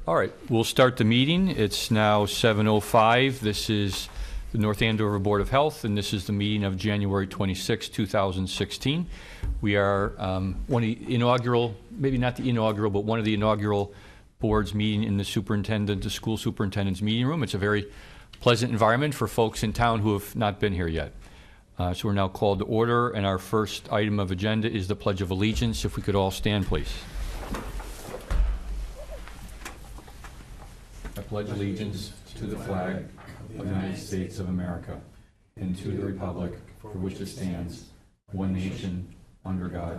All right, we'll start the meeting. It's now 7:05. This is the North Andover Board of Health, and this is the meeting of January 26, 2016. We are one of the inaugural, maybe not the inaugural, but one of the inaugural boards meeting in the school superintendent's meeting room. It's a very pleasant environment for folks in town who have not been here yet. So we're now called to order, and our first item of agenda is the Pledge of Allegiance. If we could all stand, please. I pledge allegiance to the flag of the United States of America and to the republic for which it stands, one nation, under God,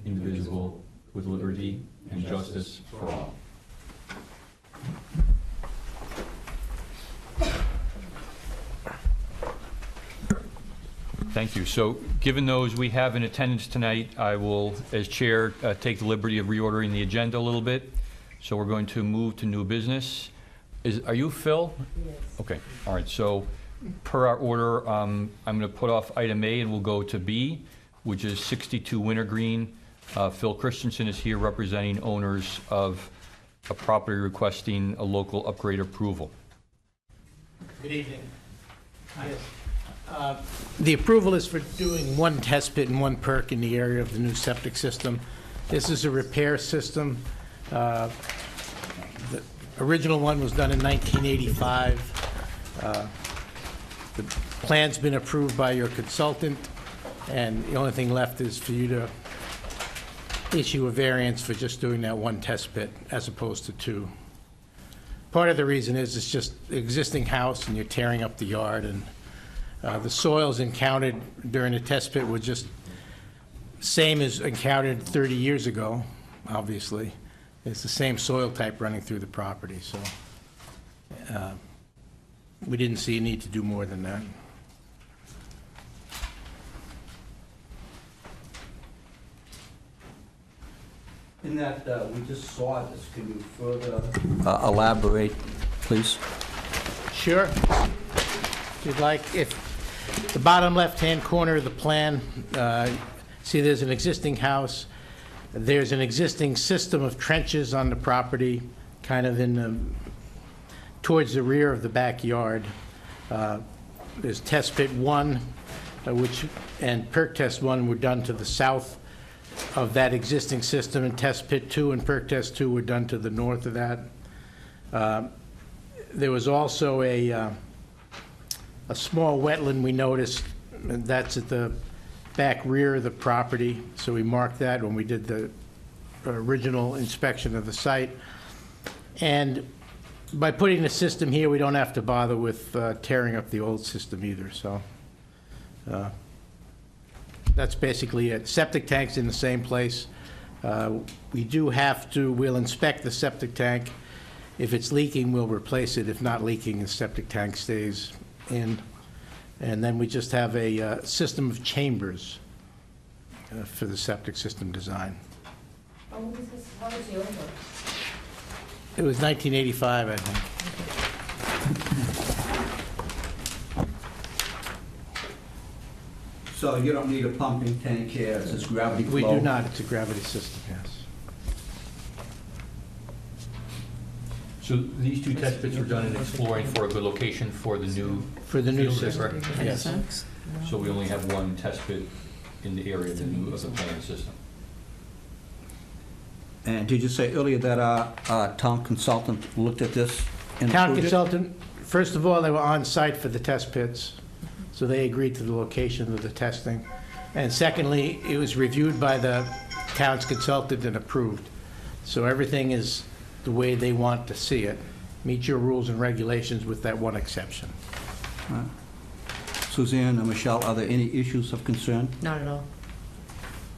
indivisible, with liberty and justice for all. Thank you. So, given those we have in attendance tonight, I will, as chair, take the liberty of reordering the agenda a little bit. So we're going to move to new business. Are you Phil? Yes. Okay. All right. So, per our order, I'm going to put off item A and we'll go to B, which is 62 Wintergreen. Phil Christensen is here representing owners of a property requesting a local upgrade approval. Good evening. Yes. The approval is for doing one test pit and one perk in the area of the new septic system. This is a repair system. The original one was done in 1985. The plan's been approved by your consultant, and the only thing left is for you to issue a variance for just doing that one test pit as opposed to two. Part of the reason is it's just the existing house and you're tearing up the yard, and the soils encountered during the test pit were just same as encountered 30 years ago, obviously. It's the same soil type running through the property, so we didn't see a need to do more than that. In that we just saw this, can you further elaborate, please? Sure. If you'd like, if the bottom left-hand corner of the plan, see there's an existing house. There's an existing system of trenches on the property, kind of towards the rear of the backyard. There's test pit 1, and perk test 1 were done to the south of that existing system, and test pit 2 and perk test 2 were done to the north of that. There was also a small wetland we noticed, and that's at the back rear of the property, so we marked that when we did the original inspection of the site. And by putting the system here, we don't have to bother with tearing up the old system either, so that's basically it. Septic tank's in the same place. We'll inspect the septic tank. If it's leaking, we'll replace it. If not leaking, the septic tank stays in. And then we just have a system of chambers for the septic system design. What was the old one? It was 1985, I think. So you don't need a pumping tank here, it's just gravity flow? We do not. It's a gravity system, yes. So these two test pits were done in exploring for a good location for the new field, system. correct? Yes. So we only have one test pit in the area of the planned system. And did you say earlier that our town consultant looked at this and Town approved it? consultant, first of all, they were on site for the test pits, so they agreed to the location of the testing. And secondly, it was reviewed by the town's consultant and approved. So everything is the way they want to see it. Meet your rules and regulations with that one exception. Suzanne and Michelle, are there any issues of concern? Not at all.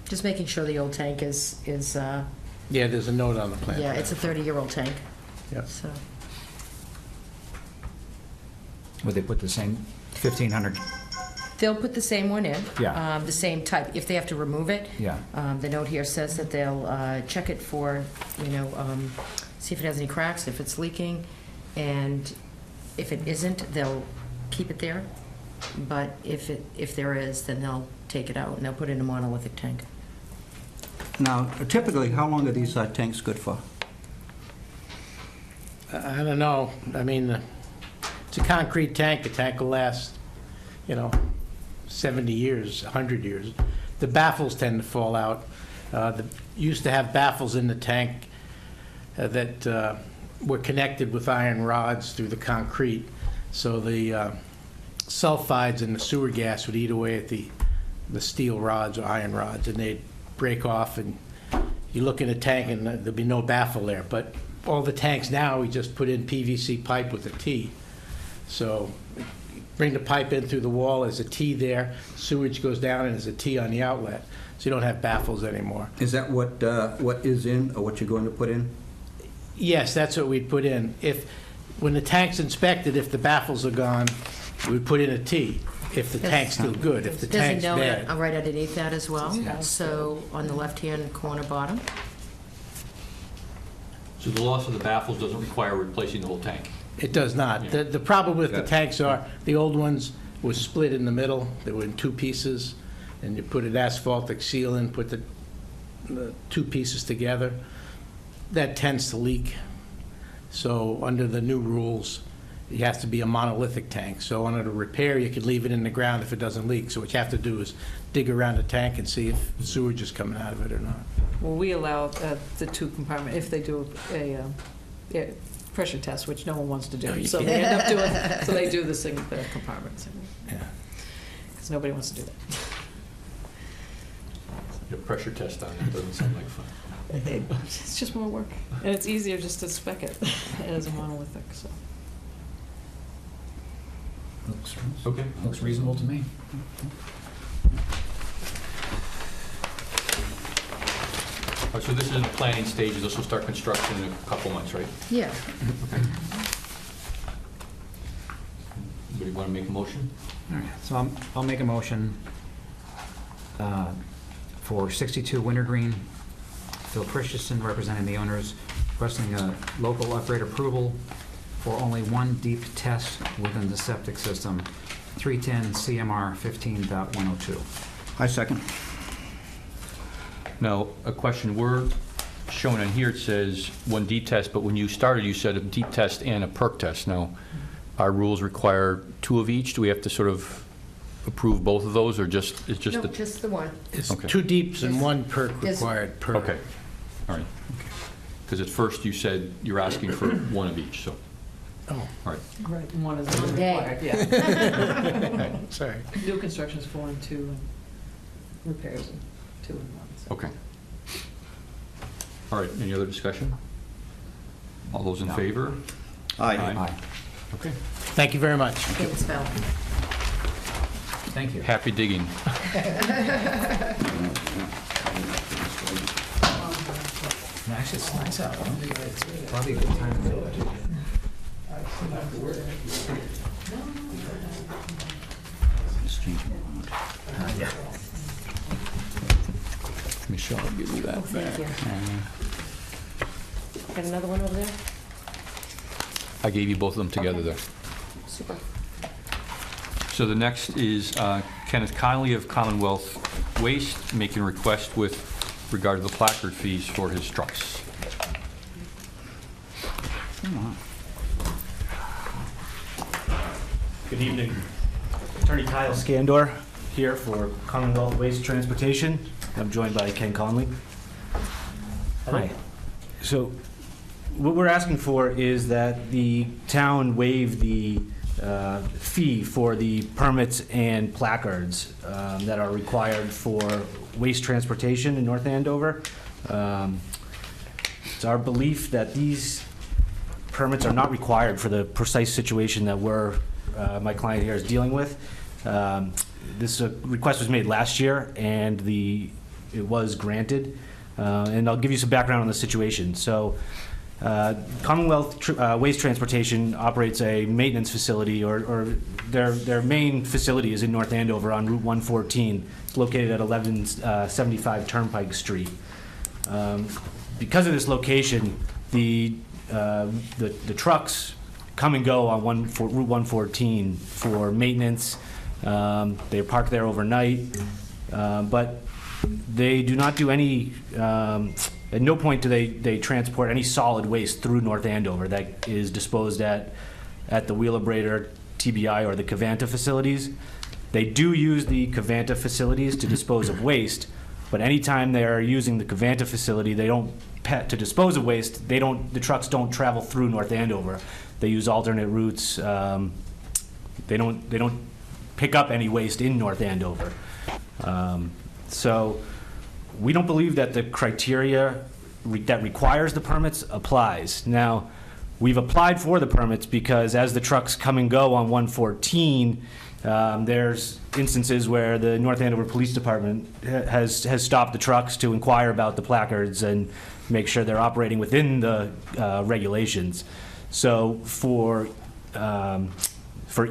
Just making sure the old tank is Yeah, there's a note on the plan. yeah, it's a 30-year-old tank. Yep. So Would they put the same 1,500? they'll put the same one in. Yeah. The same type. If they have to remove it, Yeah. the note here says that they'll check it for, see if it has any cracks, if it's leaking, and if it isn't, they'll keep it there. But if there is, then they'll take it out and they'll put it in a monolithic tank. Now, typically, how long are these tanks good for? I don't know. I mean, it's a concrete tank. A tank will last, 70 years, 100 years. The baffles tend to fall out. Used to have baffles in the tank that were connected with iron rods through the concrete. So the sulfides and the sewer gas would eat away at the steel rods or iron rods, and they'd break off, and you look in a tank and there'd be no baffle there. But all the tanks now, we just put in PVC pipe with a T. So bring the pipe in through the wall, there's a T there, sewage goes down and there's a T on the outlet. So you don't have baffles anymore. Is that what is in, or what you're going to put in? Yes, that's what we'd put in. When the tank's inspected, if the baffles are gone, we'd put in a T. If the tank's still good, if the tank's There's a note bad. right underneath that as well, so on the left-hand corner bottom. So the loss of the baffles doesn't require replacing the whole tank? It does not. Yeah. The problem with the Yeah. tanks are, the old ones were split in the middle, they were in two pieces, and you put an asphaltic seal in, put the two pieces together. That tends to leak. So under the new rules, it has to be a monolithic tank. So under the repair, you could leave it in the ground if it doesn't leak. So what you have to do is dig around the tank and see if sewage is coming out of it or not. Well, we allow the two compartment, if they do a pressure test, which no one wants to No, do. you So they end up doing, so they do the compartments. Yeah. Because nobody wants to do that. A pressure test on it doesn't sound like fun. It's just more work. And it's easier just to spec it as a monolithic, so. Okay. Looks reasonable to me. All right, so this is in the planning stages. This will start construction in a couple months, right? Yeah. Anybody want to make a motion? All right, so I'll make a motion for 62 Wintergreen. Phil Christensen, representing the owners, requesting a local upgrade approval for only one deep test within the septic system, 310 CMR 15.102. I second. Now, a question. We're showing on here, it says one deep test, but when you started, you said a deep test and a perk test. Now, our rules require two of each. Do we have to sort of approve both of those, or just, it's just No, the? just the one. It's Okay. 2 deeps and 1 perk Yes. required per. Okay, all right. Because at first you said you're asking for one of each, so, Oh, all right. Right. One is Day. required, yeah. Okay. sorry. New construction's 4 and 2, and repairs and 2 and 1. So. Okay. All right, any other discussion? All those in No. favor? Aye. Okay. Thank you very much. Thanks, Val. Thank you. Happy digging. No, actually, it's nice out. Huh? It's probably a good time to do it. Yeah. Michelle, I'll give you that Oh, thank back. you. Got another one over there? I gave you both of them together there. Super. So the next is Kenneth Connolly of Commonwealth Waste making a request with regard to the placard fees for his trucks. Good evening. Attorney Kyle Scandor here for Commonwealth Waste Transportation. I'm joined by Ken Conley. Hi. So what we're asking for is that the town waive the fee for the permits and placards that are required for waste transportation in North Andover. It's our belief that these permits are not required for the precise situation that my client here is dealing with. This request was made last year, and it was granted. And I'll give you some background on the situation. So, Commonwealth Waste Transportation operates a maintenance facility, or their main facility is in North Andover on Route 114. It's located at 1175 Turnpike Street. Because of this location, the trucks come and go on Route 114 for maintenance. They park there overnight, but they do not do any at no point do they transport any solid waste through North Andover that is disposed at the Wheelabrator, TBI, or the Covanta facilities. They do use the Covanta facilities to dispose of waste, but anytime they are using the Covanta facility, they don't to dispose of waste. The trucks don't travel through North Andover. They use alternate routes. They don't pick up any waste in North Andover. So we don't believe that the criteria that requires the permits applies. Now, we've applied for the permits because as the trucks come and go on 114, there's instances where the North Andover Police Department has stopped the trucks to inquire about the placards and make sure they're operating within the regulations. So for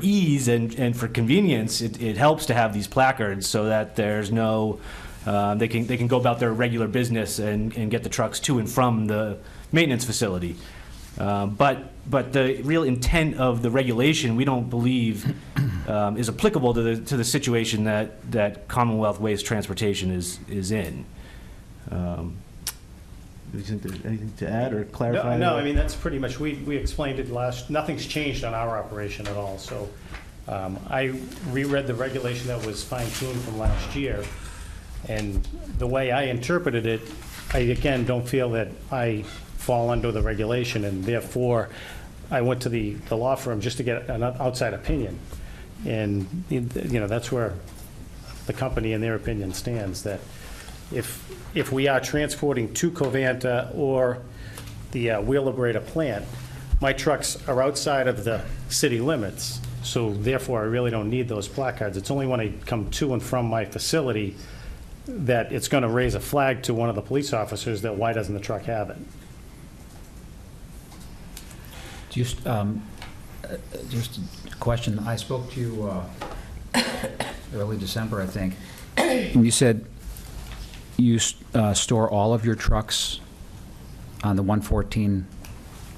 ease and for convenience, it helps to have these placards so that there's no, they can go about their regular business and get the trucks to and from the maintenance facility. But the real intent of the regulation, we don't believe, is applicable to the situation that Commonwealth Waste Transportation is in. Do you think there's anything to add or clarify? No, I mean, that's pretty much, we explained it nothing's changed on our operation at all. So I reread the regulation that was fine-tuned from last year, and the way I interpreted it, I, again, don't feel that I fall under the regulation, and therefore, I went to the law firm just to get an outside opinion. And, you know, that's where the company, in their opinion, stands, that if we are transporting to Covanta or the Wheelabrator plant, my trucks are outside of the city limits, so therefore I really don't need those placards. It's only when I come to and from my facility that it's going to raise a flag to one of the police officers that why doesn't the truck have it? Just a question. I spoke to you early December, I think, and you said you store all of your trucks on the 114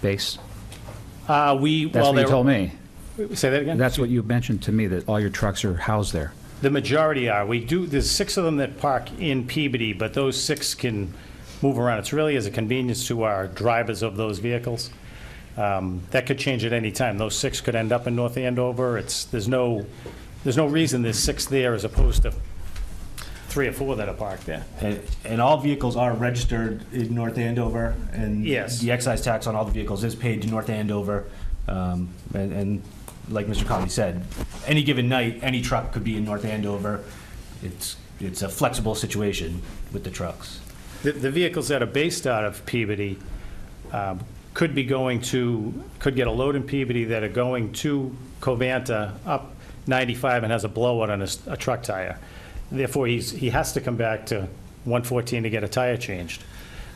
base? That's what you told me. Say that again? That's what you mentioned to me, that all your trucks are housed there. The majority are. There's 6 of them that park in Peabody, but those 6 can move around. It's really as a convenience to our drivers of those vehicles. That could change at any time. Those 6 could end up in North Andover. There's no reason there's 6 there as opposed to 3 or 4 that are parked there. And all vehicles are registered in North Andover, and yes, the excise tax on all the vehicles is paid to North Andover. And like Mr. Conley said, any given night, any truck could be in North Andover. It's a flexible situation with the trucks. The vehicles that are based out of Peabody could get a load in Peabody that are going to Covanta up 95 and has a blowout on a truck tire. Therefore, he has to come back to 114 to get a tire changed.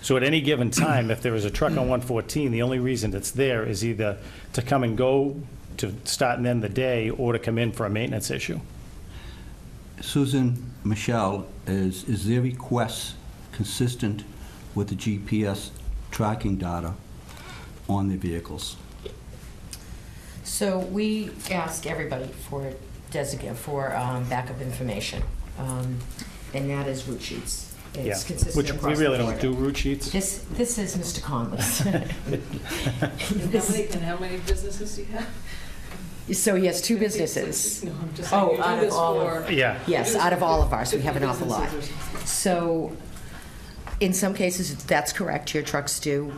So at any given time, if there is a truck on 114, the only reason it's there is either to come and go to start and end the day or to come in for a maintenance issue. Susan, Michelle, is their request consistent with the GPS tracking data on their vehicles? So we ask everybody for backup information, and that is route sheets. It's consistent Which across we really the don't board. do route sheets. This is Mr. Conley's. And how many businesses do you have? So he has 2 businesses. No, I'm just Oh, saying, you do out of this all for- of- Yeah. Yes, out of all of ours, we have an awful lot. businesses or something. So in some cases, that's correct. Your trucks do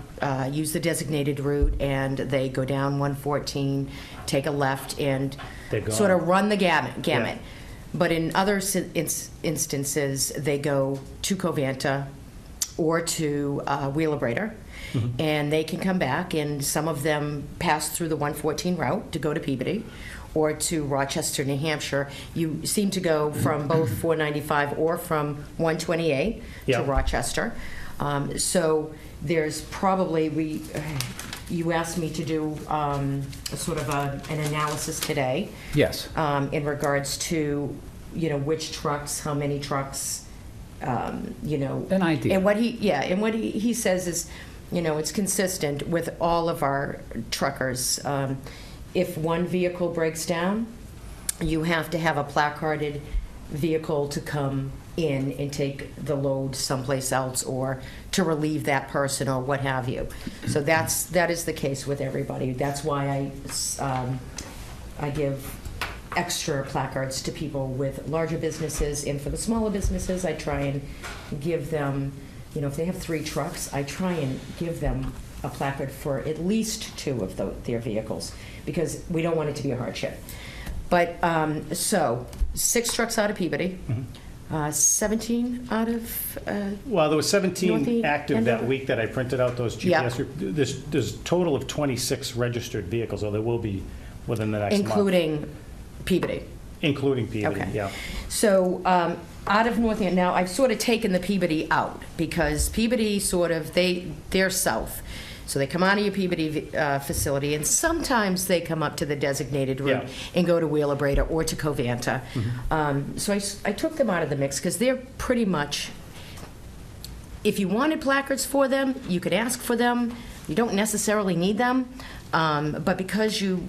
use the designated route, and they go down 114, take a left, and They're gone. sort of run the gamut. Yeah. But in other instances, they go to Covanta or to Wheelabrator, and they can come back, and some of them pass through the 114 route to go to Peabody or to Rochester, New Hampshire. You seem to go from both 495 or from 128 Yeah. to Rochester. So there's probably, you asked me to do sort of an analysis today. Yes. In regards to, which trucks, how many trucks, An idea. And what he says is, it's consistent with all of our truckers. If one vehicle breaks down, you have to have a placarded vehicle to come in and take the load someplace else, or to relieve that person, or what have you. So that is the case with everybody. That's why I give extra placards to people with larger businesses, and for the smaller businesses, I try and give them, you know, if they have 3 trucks, I try and give them a placard for at least 2 of their vehicles, because we don't want it to be a hardship. But, so, 6 trucks out of Peabody, 17 out of, Well, there was 17 North active that Andover? week that I printed out those Yeah. GPS. There's a total of 26 registered vehicles, or there will be within the next month. including Peabody. Including Peabody, Okay. yeah. So, out of North End, now, I've sort of taken the Peabody out, because Peabody sort of, they're south. So they come out of your Peabody facility, and sometimes they come up to the designated route Yeah. and go to Wheeler Breda or to Covanta. So I took them out of the mix, because they're pretty much, if you wanted placards for them, you could ask for them. You don't necessarily need them, but because you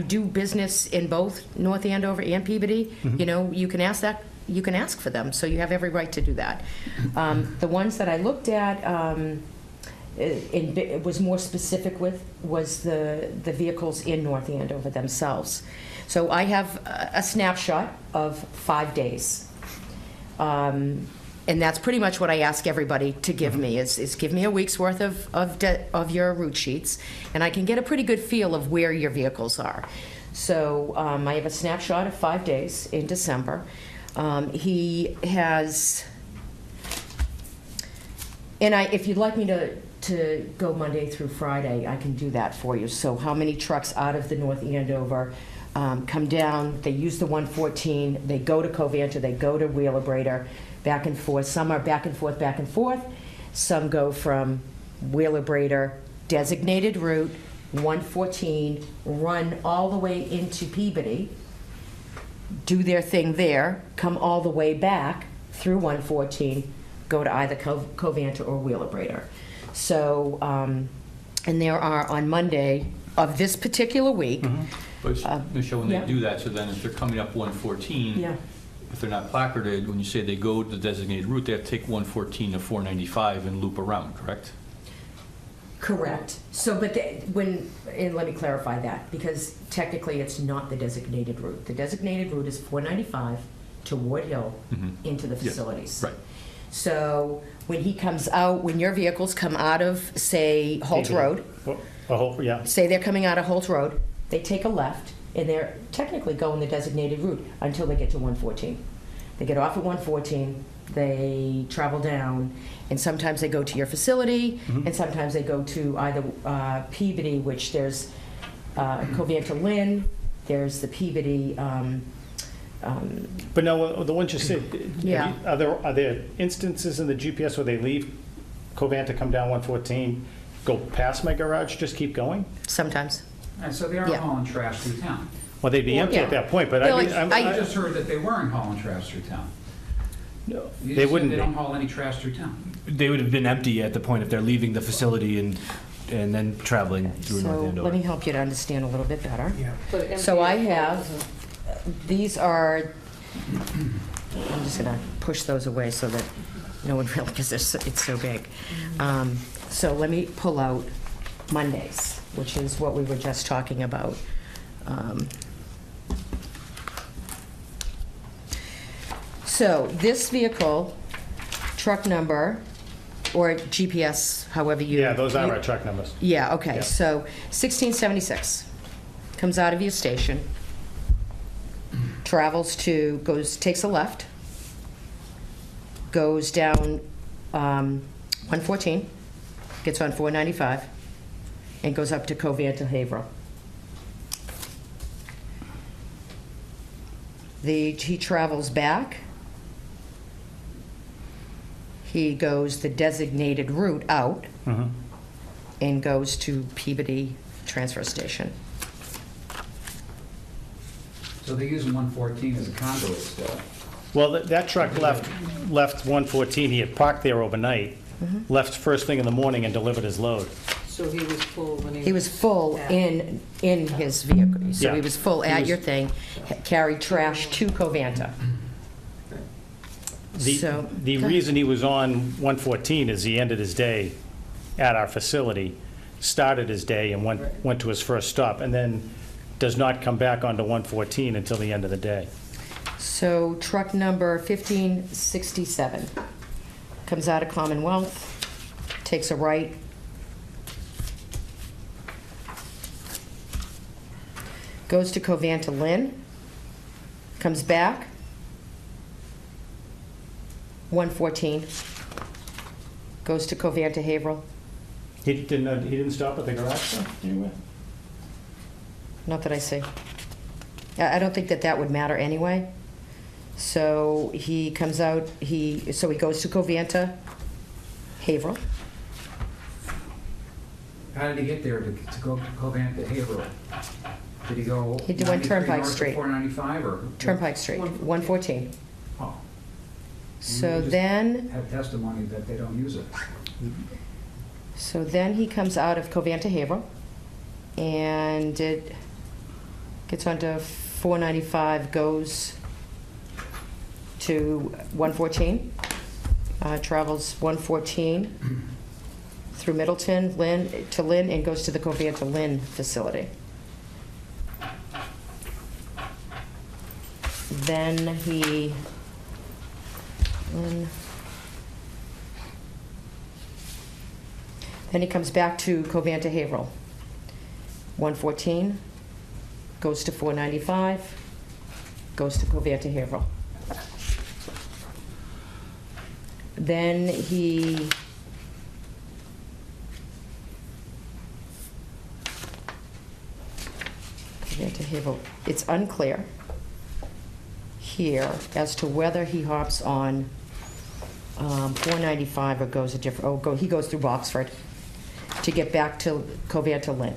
do business in both North Andover and Peabody, you know, you can ask that, you can ask for them, so you have every right to do that. The ones that I looked at, it was more specific with, was the vehicles in North Andover themselves. So I have a snapshot of 5 days. And that's pretty much what I ask everybody to give me, is give me a week's worth of your route sheets, and I can get a pretty good feel of where your vehicles are. So I have a snapshot of 5 days in December. He has, and if you'd like me to go Monday through Friday, I can do that for you. So how many trucks out of the North Andover come down, they use the 114, they go to Covanta, they go to Wheeler Breda, back and forth. Some are back and forth, back and forth. Some go from Wheeler Breda, designated route, 114, run all the way into Peabody, do their thing there, come all the way back through 114, go to either Covanta or Wheeler Breda. So, and there are on Monday of this particular week. But, Michelle, when yeah. they do that, so then if they're coming up 114, Yeah. if they're not placarded, when you say they go to the designated route, they have to take 114 to 495 and loop around, correct? Correct. So, but and let me clarify that, because technically it's not the designated route. The designated route is 495 to Ward Hill into the Yeah, facilities. right. So when he comes out, when your vehicles come out of, say, Holt Peabody. Road, Yeah. say they're coming out of Holt Road, they take a left, and they're technically going the designated route until they get to 114. They get off at 114, they travel down, and sometimes they go to your facility, and sometimes they go to either Peabody, which there's Covanta Lynn, there's the Peabody. But no, the ones you said, Yeah. are there instances in the GPS where they leave Covanta, come down 114, go past my garage, just keep going? Sometimes. And so they are Yeah. hauling trash through town. Well, they'd be empty Yeah. at that point, but Well, I just heard that they weren't hauling trash through town. no, You they just said wouldn't they be. don't haul any trash through town. They would have been empty at the point if they're leaving the facility and then traveling through North So Andover. let me help you to understand a little bit better. But empty So I it have, isn't. these are, I'm just gonna push those away so that no one really, because it's so big. So let me pull out Mondays, which is what we were just talking about. So this vehicle, truck number, or GPS, however you. Yeah, those are you- our truck numbers. Yeah, okay, Yeah. so 1676, comes out of your station, travels to, takes a left, goes down 114, gets on 495, and goes up to Covanta Haverhill. He travels back. He goes the designated route out and goes to Peabody Transfer Station. So they're using 114 as a conduit still. Well, that truck left 114, he had parked there overnight, left first thing in the morning and delivered his load. So he was full when he. He was full Yeah. in his vehicle, so Yeah. he was full He at was- your thing, carried trash to Covanta. So, The go ahead. reason he was on 114 is he ended his day at our facility, started his day and went to his first stop, and then does not come back onto 114 until the end of the day. So truck number 1567 comes out of Commonwealth, takes a right, goes to Covanta Lynn, comes back, 114, goes to Covanta Haverhill. He didn't stop at the garage though, anyway? Not that I see. I don't think that would matter anyway. So he comes out, so he goes to Covanta, Haverhill. How did he get there to go to Covanta to Haverhill? Did he go? He went 93 Turnpike north to Street. 495 or? Turnpike Street, 114. Oh. So We just then, have testimony that they don't use it. so then he comes out of Covanta Haverhill, and it gets onto 495, goes to 114, travels 114 through Middleton, to Lynn, and goes to the Covanta Lynn facility. Then he, then he comes back to Covanta Haverhill, 114, goes to 495, goes to Covanta Haverhill. Then he Covanta Haverhill. It's unclear here as to whether he hops on 495 or goes a different. He goes through Boxford to get back to Covanta Lynn.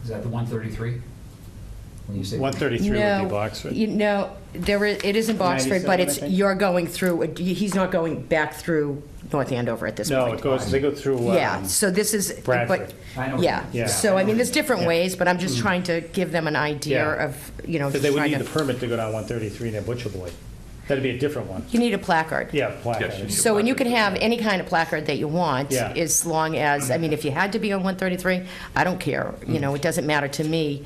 Is that the 133? When you say 133 would No, be Boxford. No, it isn't Boxford, 97, but I it's, think. you're going through, he's not going back through North Andover at this No, point. they go through. Yeah, so this is, Bradford. I know what yeah, you mean. Yeah. so I mean, there's different Yeah. ways, but I'm just trying to give them an idea Yeah. of, you know, Because just they would trying need the to, permit to go down 133 near Butcher Boy. That'd be a different one. you need a placard. Yeah, Yes, you placard. need So, and you can have any kind of placard that you want, Yeah. as long as, I mean, if you had to be on 133, I don't care, you know, it doesn't matter to me,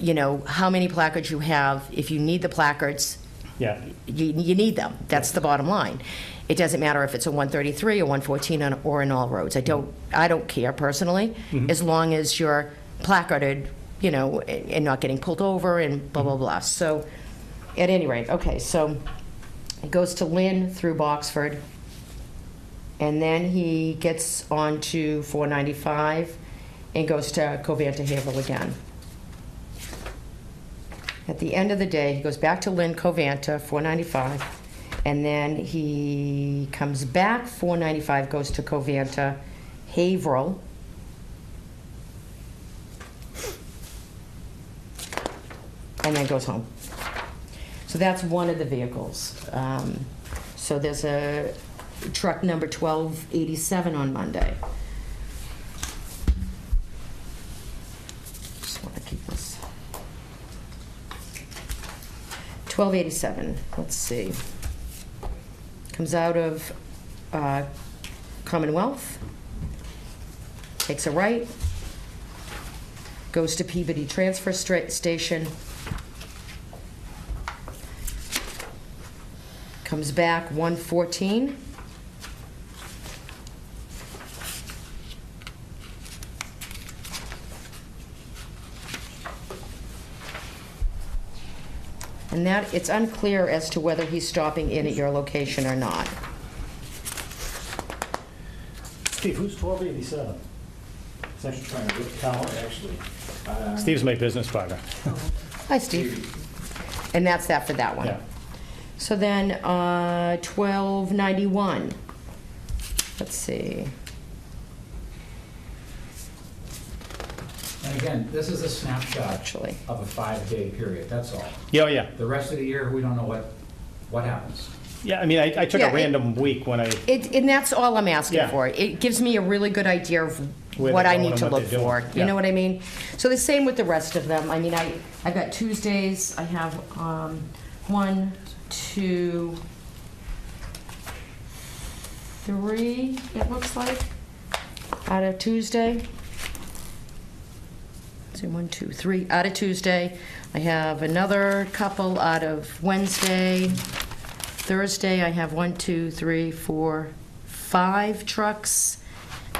you know, how many placards you have. If you need the placards, Yeah, you need them. That's the bottom line. It doesn't matter if it's a 133 or 114 or in all roads. I don't care personally, as long as you're placarded, you know, and not getting pulled over and blah, blah, blah. So, at any rate, okay, so it goes to Lynn through Boxford, and then he gets on to 495 and goes to Covanta Haverhill again. At the end of the day, he goes back to Lynn, Covanta, 495, and then he comes back, 495, goes to Covanta, Haverhill, and then goes home. So that's one of the vehicles. So there's a truck number 1287 on Monday. Just want to keep this. 1287, let's see. Comes out of Commonwealth, takes a right, goes to Peabody Transfer Station, comes back 114, and that, it's unclear as to whether he's stopping in at your location or not. Steve, who's 1287? It's actually trying to count, actually. Steve's my business partner. Hi, Steve. And that's that for that one. Yeah. So then, 1291. Let's see. And again, this is a snapshot Actually. of a 5-day period, that's all. Yeah, oh, yeah. The rest of the year, we don't know what happens. Yeah, I mean, I took Yeah, a random week when I, And that's all I'm asking Yeah. for. It gives me a really good idea of Where what they're I going need and to what look they're for. doing. You Yeah. know what I mean? So the same with the rest of them. I mean, I've got Tuesdays, I have 1, to 3, it looks like, out of Tuesday. Let's see, 1, 2, 3, out of Tuesday. I have another couple out of Wednesday. Thursday, I have 1, 2, 3, 4, 5 trucks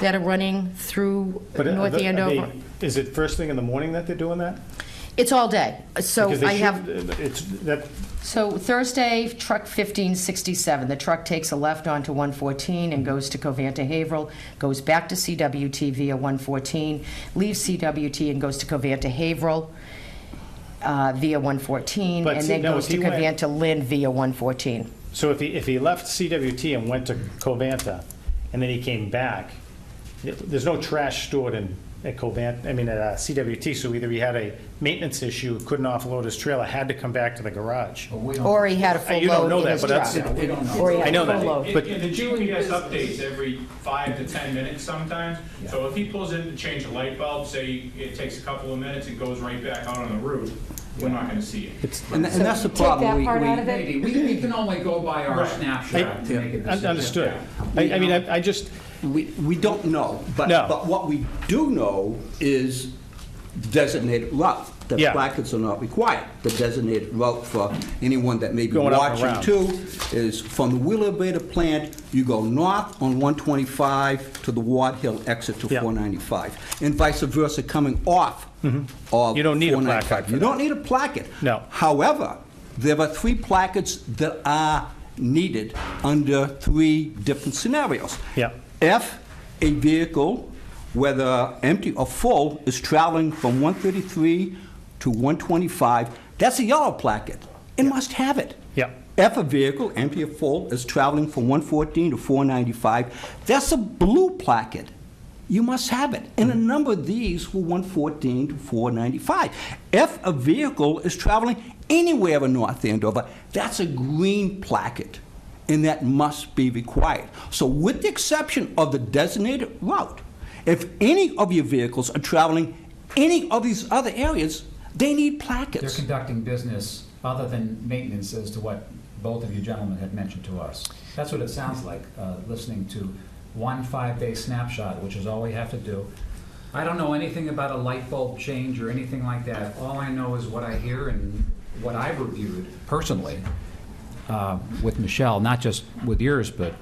that are running through But North Andover. Is it first thing in the morning that they're doing that? It's all day. So Because they I have, should- It's, that, so Thursday, truck 1567, the truck takes a left onto 114 and goes to Covanta Haverhill, goes back to CWT via 114, leaves CWT and goes to Covanta Haverhill via 114, But and see, then no, goes if to he went- Covanta Lynn via 114. so if he left CWT and went to Covanta, and then he came back, there's no trash stored at Covanta, I mean, at CWT, so either he had a maintenance issue, couldn't offload his trailer, had to come back to the garage. Or he had a full You don't know load in that, his but truck. that's- We don't know. Or he I had know a full that, load. but- And the GPS updates every 5 to 10 minutes sometimes. So if he pulls in to change a light bulb, say it takes a couple of minutes, it goes right back out on the roof, we're not gonna see it. And that's the Take problem. that part out of it? Maybe, we can only go by our snapshot to make a decision. Understood. I mean, I just, We don't know, but No. what we do know is designated route. The Yeah. placards are not required. The designated route for anyone that may be Going up and watching around. too is from the Wheeler Abater plant, you go north on 125 to the Ward Hill exit to Yeah. 495, and vice versa coming off of You don't need a 495. placard for You that. don't need a placard. No. However, there are 3 placards that are needed under 3 different scenarios. Yeah. If a vehicle, whether empty or full, is traveling from 133 to 125, that's a yellow placard. It must have it. Yeah. If a vehicle, empty or full, is traveling from 114 to 495, that's a blue placard. You must have it. And a number of these were 114 to 495. If a vehicle is traveling anywhere in North Andover, that's a green placard, and that must be required. So with the exception of the designated route, if any of your vehicles are traveling any of these other areas, they need They're placards. conducting business other than maintenance as to what both of you gentlemen had mentioned to us. That's what it sounds like, listening to one 5-day snapshot, which is all we have to do. I don't know anything about a light bulb change or anything like that. All I know is what I hear and what I've reviewed personally with Michelle, not just with yours, but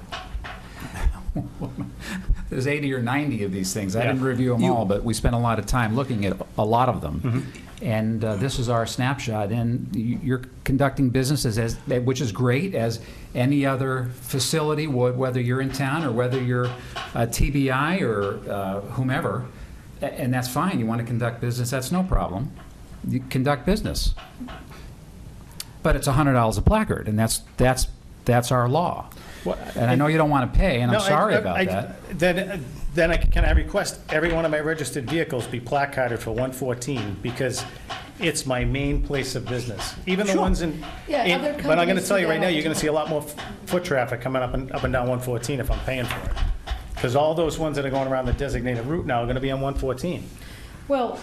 there's 80 or 90 of these things. I didn't review them all, but we spent a lot of time looking at a lot of them. And this is our snapshot, and you're conducting businesses, which is great, as any other facility would, whether you're in town or whether you're a TBI or whomever, and that's fine. You want to conduct business, that's no problem. You conduct business. But it's $100 a placard, and that's our law. And I know you don't want to pay, and I'm No, sorry about that. Then can I request every one of my registered vehicles be placarded for 114, because it's my main place of business. Even the ones in, Yeah, in- other but I'm gonna companies tell do you right that now, all you're the gonna see a lot more foot traffic coming up and down 114 if I'm paying for it. Because all those ones that are going around the dedesignated route now are gonna be on 114. Well,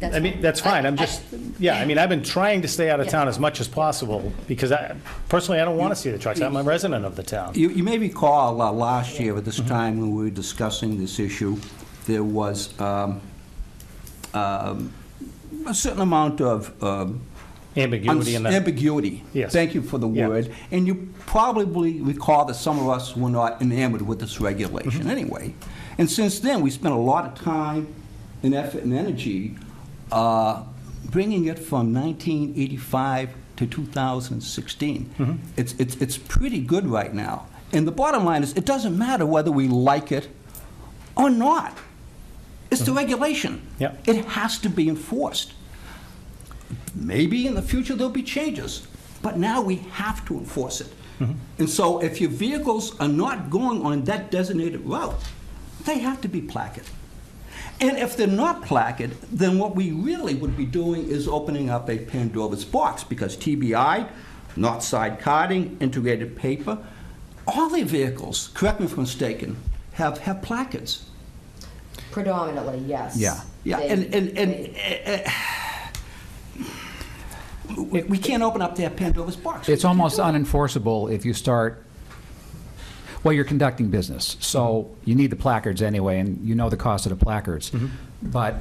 that's I mean, that's fine, I'm just, yeah, I mean, I've been trying to stay out of Yeah. town as much as possible, because personally, I don't wanna see the trucks, I'm a resident of the town. You may recall last year at this time when we were discussing this issue, there was a certain amount of Ambiguity in that. ambiguity. Yes. Thank you for the Yeah. word. And you probably recall that some of us were not enamored with this regulation anyway. And since then, we spent a lot of time and effort and energy bringing it from 1985 to 2016. It's pretty good right now. And the bottom line is, it doesn't matter whether we like it or not. It's the regulation. Yep. It has to be enforced. Maybe in the future there'll be changes, but now we have to enforce it. And so if your vehicles are not going on that designated route, they have to be placarded. And if they're not placarded, then what we really would be doing is opening up a Pandora's box, because TBI, north side carding, integrated paper, all their vehicles, correct me if I'm mistaken, have placards. predominantly, yes. Yeah. Yeah, They- and We can't open up that Pandora's box. It's We can't almost do it. unenforceable if you start, well, you're conducting business, so you need the placards anyway, and you know the cost of the placards. But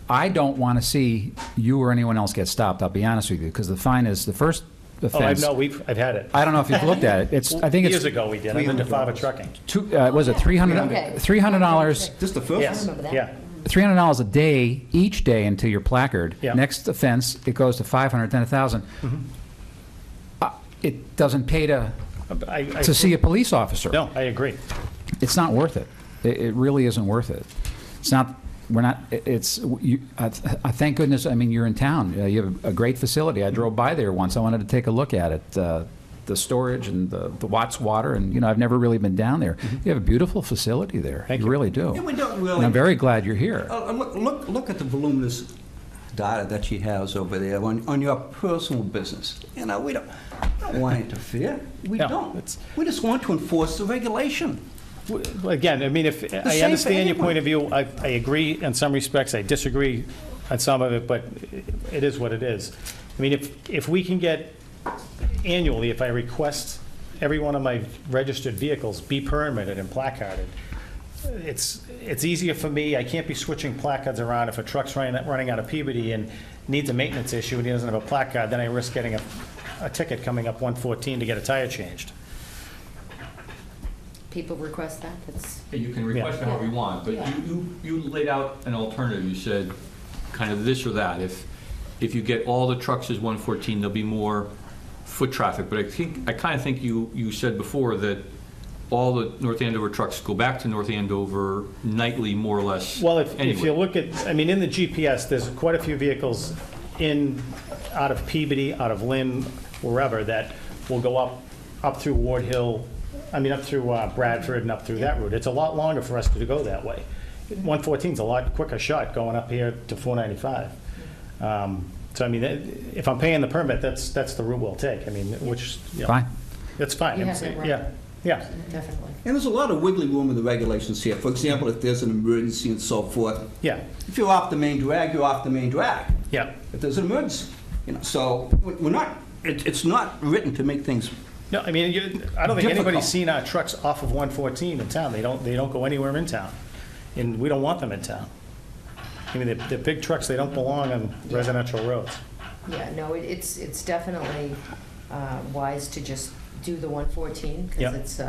I don't want to see you or anyone else get stopped, I'll be honest with you, because the fine is the first Oh, offense. I've had it. I don't know if you've looked at it. I think it's Years ago we did, I've been to Farber Trucking. was it $300? Okay. $300. This the first Yes, one? remember that. yeah. $300 a day, each day until your placard. Yeah. Next offense, it goes to $500, then $1,000. It doesn't pay to see a police officer. No, I agree. It's not worth it. It really isn't worth it. It's not, we're not, I thank goodness, I mean, you're in town. You have a great facility. I drove by there once. I wanted to take a look at it. The storage and the Watts water, and, you know, I've never really been down there. You have a beautiful facility there. Thank You you. really do. Yeah, we don't really. And I'm very glad you're here. Look at the voluminous data that she has over there on your personal business. You know, we don't want to interfere. We No, don't. it's- We just want to enforce the regulation. Well, again, I mean, if, I same for understand your anyone. point of view, I agree in some respects, I disagree on some of it, but it is what it is. I mean, if we can get annually, if I request every one of my registered vehicles be permitted and placarded, it's easier for me. I can't be switching placards around. If a truck's running out of Peabody and needs a maintenance issue and he doesn't have a placard, then I risk getting a ticket coming up 114 to get a tire changed. People request that, that's, You can request it however you want, but you laid out an alternative. You said kind of this or that. If you get all the trucks as 114, there'll be more foot traffic. But I kind of think you said before that all the North Andover trucks go back to North Andover nightly, more or less. Well, if anyway. you look at, I mean, in the GPS, there's quite a few vehicles out of Peabody, out of Lynn, wherever, that will go up through Ward Hill, I mean, up through Bradford and up through that route. It's a lot longer for us to go that way. 114 is a lot quicker shot going up here to 495. So, I mean, if I'm paying the permit, that's the route we'll take. I mean, which, you know, Fine. that's fine. You have that right. Yeah. definitely. And there's a lot of wiggly room in the regulations here. For example, if there's an emergency and so forth. Yeah, If you're off the main drag, you're off the main drag. yeah. If there's an emergency, you know, so we're not, it's not written to make things. No, I mean, I don't think Difficult. anybody's seen our trucks off of 114 in town. They don't go anywhere in town, and we don't want them in town. I mean, they're big trucks. They don't belong on residential roads. Yeah, no, it's definitely wise to just do the 114, Yep. because it's,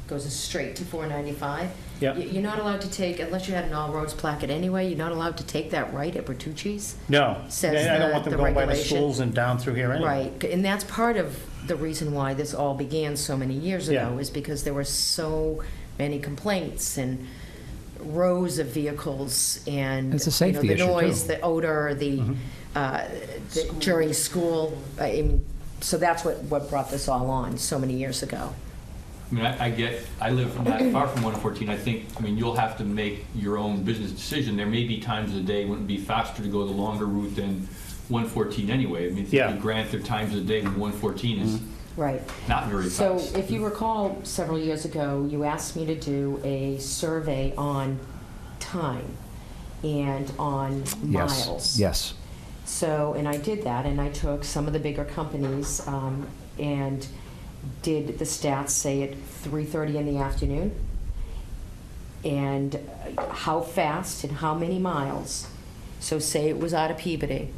goes straight to 495. Yep. You're not allowed to take, unless you had an all roads placket anyway, you're not allowed to take that right at Bertucci's. No, Says I don't want them the going by the regulation. schools and down through here anyway. Right, and that's part of the reason why this all began so many years ago, Yeah. is because there were so many complaints and rows of vehicles, and It's a safety the issue, noise, too. the odor, during school. I mean, so that's what brought this all on so many years ago. I mean, I live not far from 114. I mean, you'll have to make your own business decision. There may be times of the day when it'd be faster to go the longer route than 114 anyway. I mean, if Yeah. you grant there times of the day when 114 is Right. not very So fast. if you recall, several years ago, you asked me to do a survey on time and on miles. Yes. So, and I did that, and I took some of the bigger companies and did the stats, say at 3:30 in the afternoon, and how fast and how many miles. So say it was out of Peabody,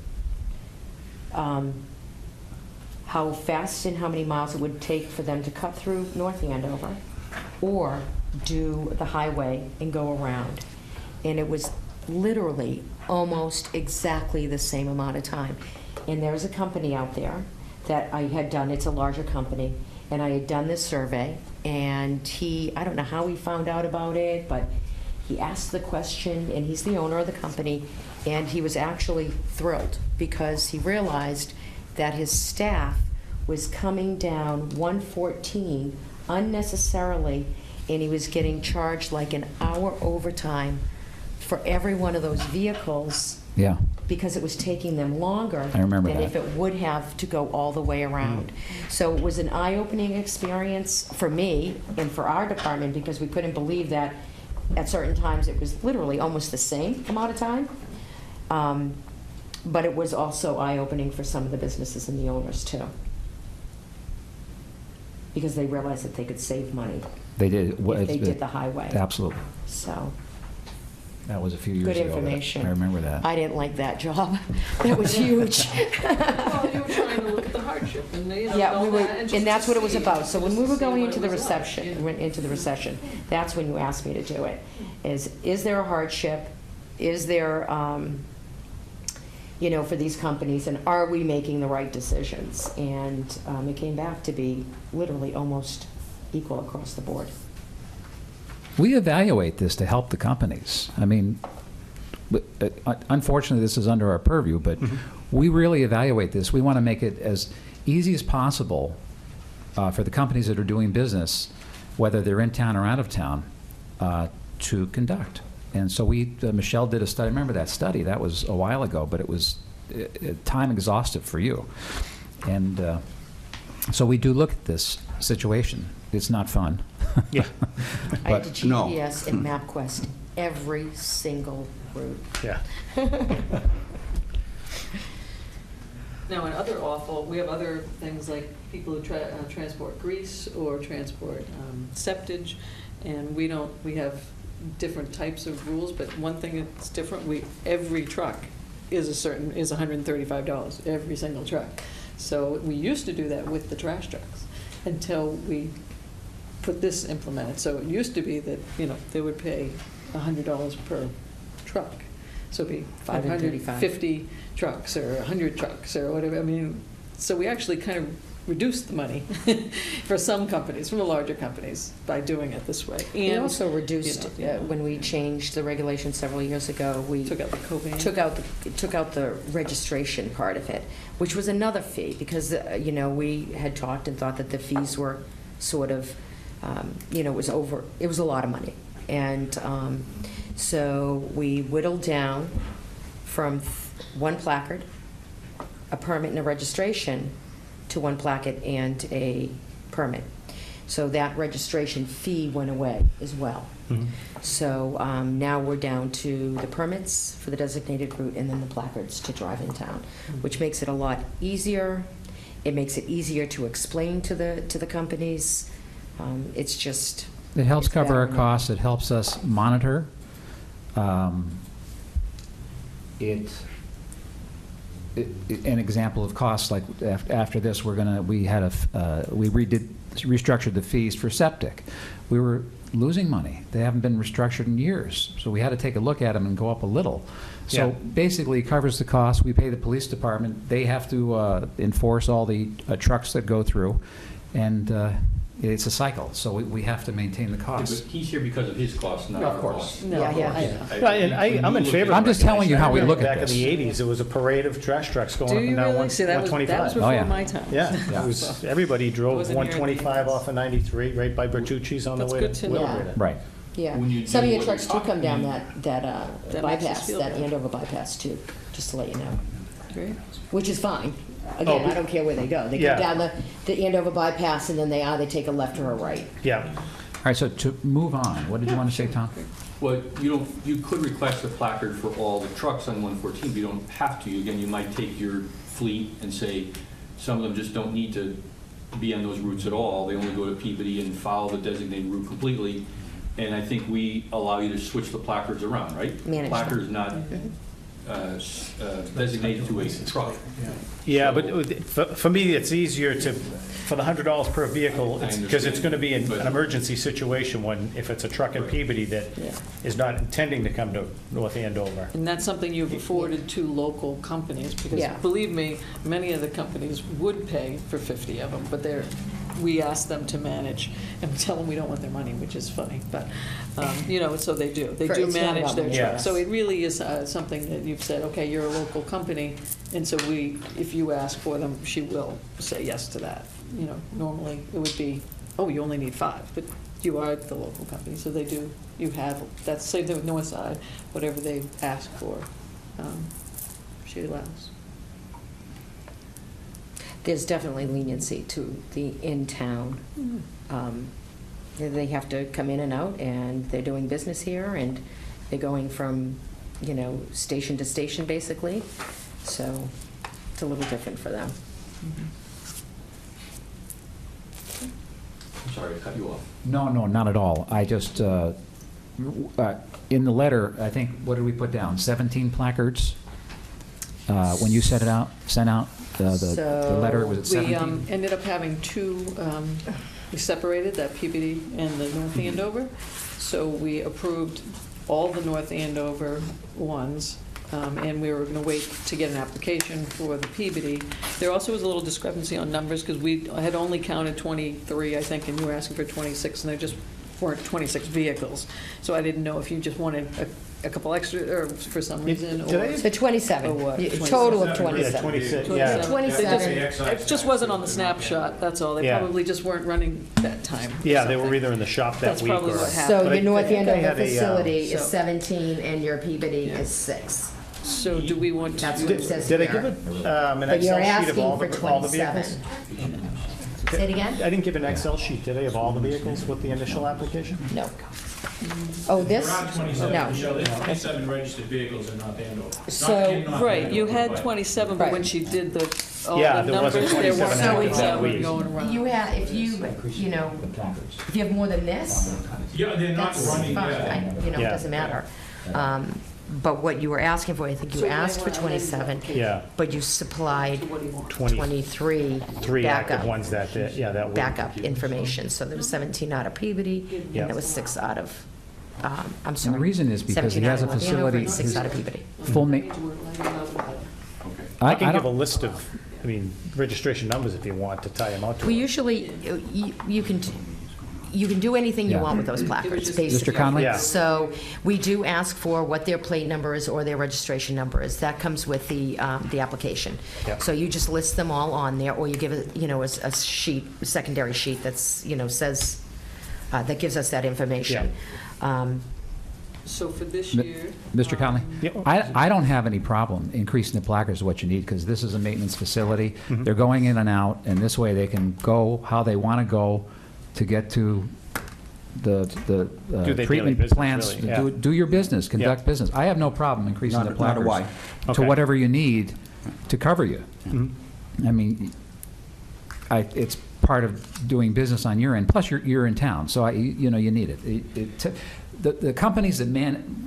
how fast and how many miles it would take for them to cut through North Andover or do the highway and go around. And it was literally almost exactly the same amount of time. And there's a company out there that I had done, it's a larger company, and I had done this survey, and I don't know how he found out about it, but he asked the question, and he's the owner of the company, and he was actually thrilled because he realized that his staff was coming down 114 unnecessarily, and he was getting charged like an hour overtime for every one of those vehicles Yeah. because it was taking them longer I remember than that. if it would have to go all the way around. So it was an eye-opening experience for me and for our department because we couldn't believe that at certain times it was literally almost the same amount of time. But it was also eye-opening for some of the businesses and the owners, too. Because they realized that they could save money They did. if they did the highway. Absolutely. So, That was a few years good ago. information. I remember that. I didn't like that job. That was huge. Well, you were trying to look at the hardship and, Yeah, all we were, that, just and that's to what it was see- about. So when just we to were see going what into it the was like, reception, yeah. went into the recession, that's when you asked me to do it. Is there a hardship? Is there, for these companies, and are we making the right decisions? And it came back to be literally almost equal across the board. We evaluate this to help the companies. I mean, unfortunately, this is under our purview, but we really evaluate this. We want to make it as easy as possible for the companies that are doing business, whether they're in town or out of town, to conduct. And so Michelle did a study. I remember that study. That was a while ago, but it was time exhaustive for you. And so we do look at this situation. It's not fun. Yeah. I had to no. GPS and MapQuest every single route. Yeah. Now, in other awful, we have other things like people who transport grease or transport septage, and we have different types of rules, but one thing that's different, every truck is $135, every single truck. So we used to do that with the trash trucks until we put this implemented. So it used to be that, they would pay $100 per truck. So it'd be 550 trucks or 100 trucks or whatever. I mean, so we actually kind of reduced the money for some companies, from the larger companies, by doing it this way. We And also reduced, yeah. when we changed the regulation several years ago, we took out the Cobain. took out the registration part of it, which was another fee, because, we had talked and thought that the fees were sort of, it was a lot of money. And so we whittled down from one placard, a permit and a registration, to one placard and a permit. So that registration fee went away as well. So now we're down to the permits for the designated route and then the placards to drive in town, which makes it a lot easier. It makes it easier to explain to the companies. It's just... It helps it's cover our better. costs. It helps us monitor. An example of costs, like after this, we restructured the fees for septic. We were losing money. They haven't been restructured in years, so we had to take a look at them and go up a little. So Yeah. basically, it covers the cost. We pay the police department. They have to enforce all the trucks that go through, and it's a cycle. So we have to maintain the But cost. he's here because of his costs, not Of our course. costs. No, Yeah, yeah. I know. And I'm in favor of I'm just telling you how we regulation. look at Back in the this. 80s, it was a parade of trash trucks going Do up and you down really? See, that was 125. before yeah. my time. Yeah, Yeah. it was, everybody drove Wasn't here in the 125 80s. off of 93, right by Bertucci's on the That's way good to to know. Wheelwright. Right. Yeah, When you some of do your what trucks do you're come down talking- that That makes us bypass, feel that better. Andover bypass too, just to let you know, Great. which is fine. Oh, Again, I but- don't care where they go. They Yeah. go down the Andover bypass and then they take a left or a right. Yeah, All right, so to move on, what did you want to say, Tom? Well, you could request a placard for all the trucks on 114, but you don't have to. Again, you might take your fleet and say, some of them just don't need to be on those routes at all. They only go to Peabody and follow the designated route completely. And I think we allow you to switch the placards around, right? Manage them. Placard is not designated to a truck. yeah, but for me, it's easier for the $100 per vehicle, because it's going to be an emergency situation if it's a truck in Peabody that Yeah. is not intending to come to North Andover. And that's something you've afforded to local companies, because Yeah. believe me, many of the companies would pay for 50 of them, but we ask them to manage and tell them we don't want their money, which is funny, but, so they do. They do It's not manage about their money. Yeah. trucks. So it really is something that you've said, okay, you're a local company, and so if you ask for them, she will say yes to that. Normally it would be, oh, you only need 5, but you are the local company, so that's same thing with Northside, whatever they ask for, she allows. There's definitely leniency to the in-town. They have to come in and out, and they're doing business here, and they're going from, station to station, basically. So it's a little different for them. I'm sorry to cut you off. No, not at all. I just, in the letter, I think, what did we put down? 17 placards? When you sent out the letter, was it 17? We ended up having two, we separated that PBD and the North Andover. So we approved all the North Andover ones, and we were going to wait to get an application for the PBD. There also was a little discrepancy on numbers, because we had only counted 23, I think, and you were asking for 26, and there just weren't 26 vehicles. So I didn't know if you just wanted a couple extra, or for some reason, or... Did The 27, Or what? a total of Yeah, 27. 26, 27. yeah. 27. It just wasn't on the snapshot, that's all. They Yeah. probably just weren't running that time. or Yeah, they were something. either in the shop that That's week or... probably what happened. So But I your North think I Andover had a, facility is so- 17, and your PBD Yeah. is 6. So do we want to... That's what do- it says Did I here. give an But you're Excel sheet of all asking for the vehicles? 27. Say it again? I didn't give an Excel sheet, did I, of all the vehicles with the initial application? No. Oh, this? Around 27, No. Michelle, there's 27 registered vehicles in North Andover. Not So- in North Right, you Andover, had but- 27, but when Right. she did all Yeah, the there wasn't numbers, there 27 weren't active that 27 week. going around. You have, if you know, if you have more than this, Yeah, they're not that's running, fine, yeah. it Yeah. doesn't matter. But what you were asking for, I think So you you might asked for wanna amend 27, Yeah, but you supplied So what do you want? 23 three active backup, ones that week. backup information. So there was 17 out of Peabody, Yeah. and there was 6 out of, I'm And sorry. the reason is because he 17 out has a of North Andover and facility... 6 out of Peabody. Full ma- I can give a don't- list of, registration numbers if you want to tie them out to We it. usually, you can do anything you Yeah. want with those placards, just- basically. Mr. Conley? Yeah. So we do ask for what their plate number is or their registration number is. That comes with the application. Yeah. So you just list them all on there, or you give it, a sheet, a secondary sheet that's, says, that gives us that information. So for this year... Mr. Conley? Yep. I don't have any problem increasing the placards to what you need, because this is a maintenance facility. They're going in and out, and this way they can go how they want to go to get to the Do their daily treatment business, plants. really, yeah. Do your business, conduct business. I have no problem increasing the Not a placards why. to Okay. whatever you need to cover you. Mhm. I mean, it's part of doing business on your end, plus you're in town, so you need it. The companies that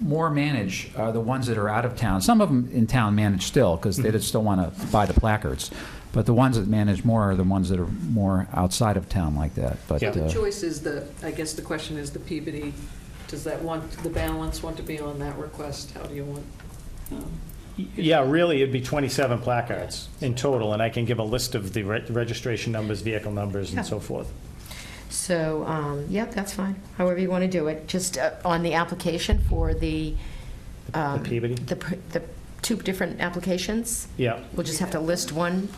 more manage are the ones that are out of town. Some of them in town manage still, because they just don't want to buy the placards. But the ones that manage more are the ones that are more outside of town like that. But Yeah. The choice is I guess the question is the Peabody, does the balance want to be on that request? How do you want? Yeah, really, it'd be 27 placards in total, and I can give a list of the registration numbers, vehicle numbers, Yeah. and so forth. So, yep, that's fine, however you want to do it. Just on the application for the... The Peabody? The 2 different applications, Yeah, we'll just have to list one,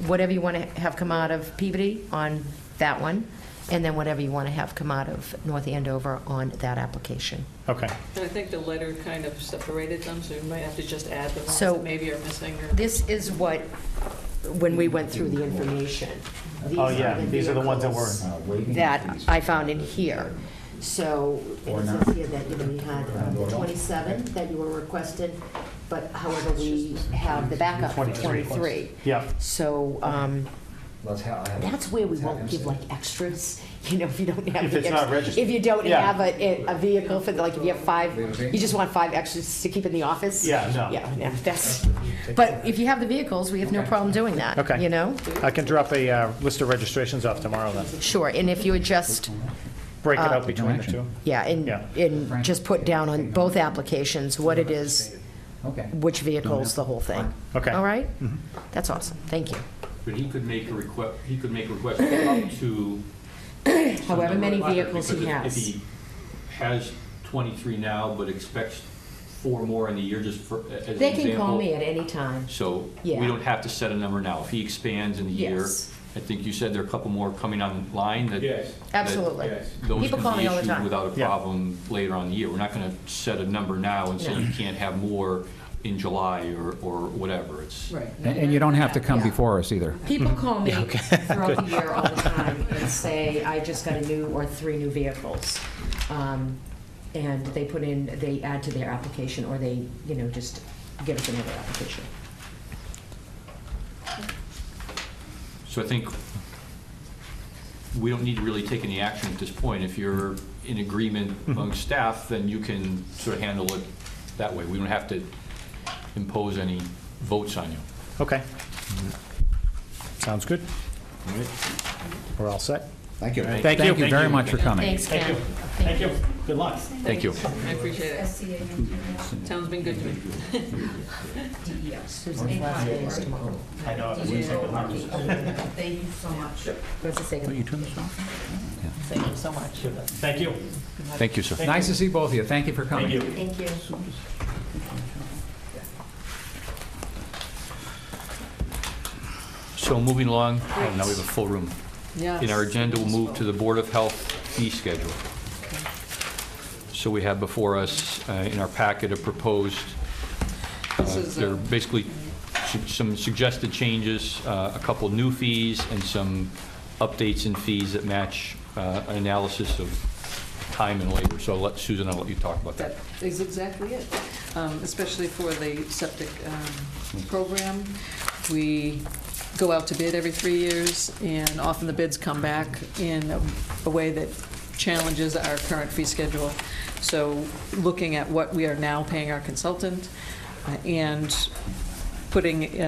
whatever you want to have come out of Peabody on that one, and then whatever you want to have come out of North Andover on that application. okay. And I think the letter kind of separated them, so you might have to just add the ones So- that maybe are missing. Or This is what, when we went through the information. Oh, yeah, these are the ones that were... vehicles that I found in here. So it says here that you had the 27 that you were requested, but however, we have the backup for 23. Yeah, So that's where we won't give like extras, if you don't have If the it's not extra- registered. If you don't Yeah. have a vehicle for, if you have 5, you just want 5 extras to keep in the office? Yeah, no. Yeah, that's, but if you have the vehicles, we have no problem doing that, Okay. I can drop a list of registrations off tomorrow then. Sure, and if you would just, Break it out between the two. yeah, Yeah. and just put down on both applications what it is, Okay. which vehicles, the whole thing. Okay. All right? That's awesome, thank you. But he could make a request, up to... However many vehicles he Because has. If he has 23 now, but expects 4 more in the year, just as an example. They can call me at any time. So we Yeah. don't have to set a number now. If he expands in the year, Yes. I think you said there are a couple more coming online that... Yes. Absolutely. Yes. Those People can call be me all the issued time. without a Yeah. problem later on in the year. We're not going to set a number now and say No. you can't have more in July or whatever. It's... Right. And you don't have to come Yeah. before us either. People call me throughout the year all the time and say, I just got a new or 3 new vehicles. And they add to their application, or they, just give us another application. So I think we don't need to really take any action at this point. If you're in agreement among staff, then you can sort of handle it that way. We don't have to impose any votes on you. Okay. Sounds good. We're all set. Thank you. Thank you. Thank you very much for coming. Thanks, Thank you. Ken. Thank you. Good luck. Thank you. I appreciate it. Town's been good to me. Susan's last day is tomorrow. I know. Thank you so much. What's it say? You turn this off? Thank you so much. Thank you. Thank you, sir. Nice to see both of you. Thank you for coming. Thank you. Thank you. So moving along, now we have a full room. Yeah. In our agenda, we'll move to the Board of Health fee schedule. So we have before us, in our packet, a proposed, This is, there are basically some suggested changes, a couple new fees, and some updates in fees that match an analysis of time and labor. So Susan, I'll let you talk about that. That is exactly it, especially for the septic program. We go out to bid every 3 years, and often the bids come back in a way that challenges our current fee schedule. So looking at what we are now paying our consultant and putting,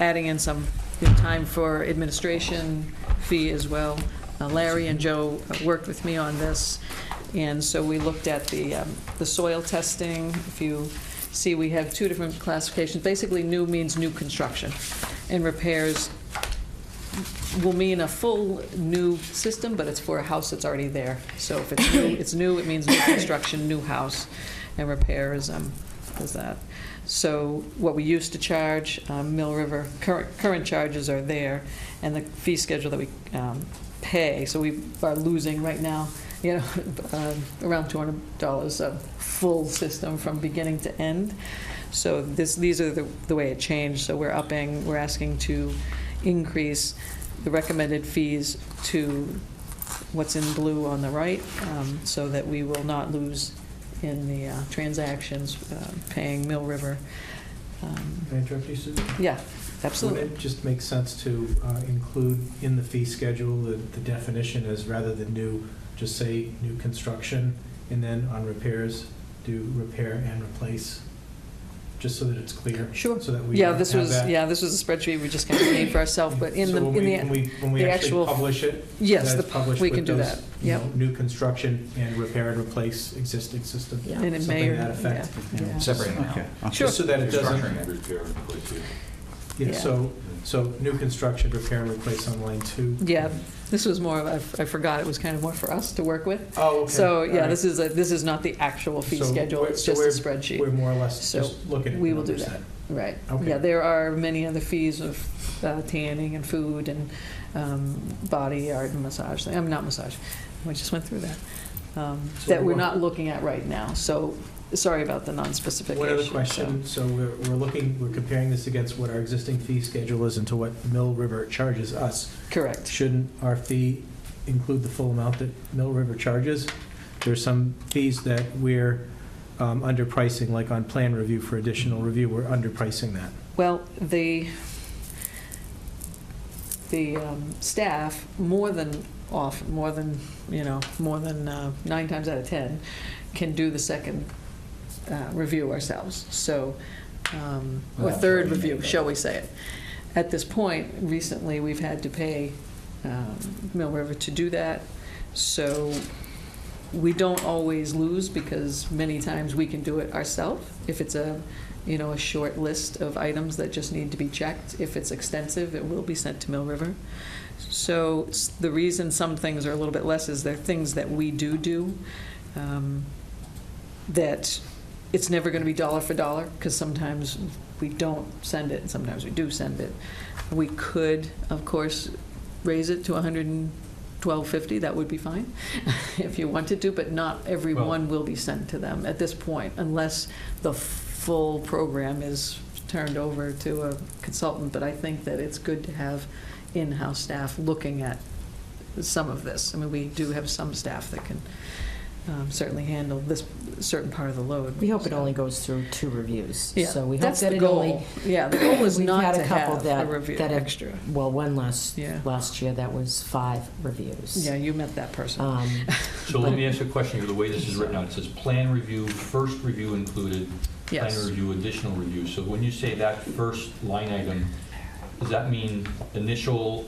adding in some time for administration fee as well. Larry and Joe worked with me on this, and so we looked at the soil testing. If you see, we have two different classifications. Basically, new means new construction, and repairs will mean a full new system, but it's for a house that's already there. So if it's new, it means new construction, new house, and repairs is that. So what we used to charge, Mill River, current charges are there, and the fee schedule that we pay, so we are losing right now, around $200 a full system from beginning to end. So these are the way it changed. So we're asking to increase the recommended fees to what's in blue on the right, so that we will not lose in the transactions paying Mill River. Can I interrupt you, Susan? Yeah, absolutely. Would it just make sense to include in the fee schedule the definition as, rather than new, just say new construction, and then on repairs, do repair and replace, just so that it's clear? Sure. So that we Yeah, have this was that. a spreadsheet we just kind of made for ourselves, but in So the, when we the actually actual, publish it, yes, that's published we with can do those, that. Yep. New construction and repair and replace existing system. Yeah. And it Something may, to that effect. yeah. Separate it now. Sure. Just so that it doesn't, Yeah. so new construction, repair and replace on line 2. Yeah, this was more of, I forgot, it was kind of more for us to work with. Oh, okay. So, All yeah, right. this is not the actual fee So schedule, we're- it's so just a we're spreadsheet. more or less So just looking at we the will do numbers that. then. Right. Okay. Yeah, there are many other fees of tanning and food and body art and massage. Not massage, we just went through that. So That we're what- not looking at right now. So, sorry about the non-specification. One other question, so we're comparing this against what our existing fee schedule is and to what Mill River charges us. Correct. Shouldn't our fee include the full amount that Mill River charges? There's some fees that we're underpricing, like on plan review for additional review, we're underpricing that. Well, the staff, more than 9 times out of 10, can do the second review ourselves. So, or third review, shall we say it. At this point, recently, we've had to pay Mill River to do that. So we don't always lose, because many times we can do it ourselves. If it's a short list of items that just need to be checked. If it's extensive, it will be sent to Mill River. So the reason some things are a little bit less is they're things that we do that it's never going to be dollar for dollar, because sometimes we don't send it and sometimes we do send it. We could, of course, raise it to $112.50. That would be fine if you wanted to, but not every one will be sent to them at this point, unless the full program is turned over to a consultant. But I think that it's good to have in-house staff looking at some of this. I mean, we do have some staff that can certainly handle this certain part of the load. We hope it only goes through 2 reviews. Yeah, So we hope that's that the it goal. only. Yeah, the goal is We've not had a to couple have that- a review that have- extra. Well, one Yeah. last year, that was 5 reviews. Yeah, you met that person. So let me ask you a question here, the way this is written out, it says plan review, first review included, plan Yes. review, additional review. So when you say that first line item, does that mean initial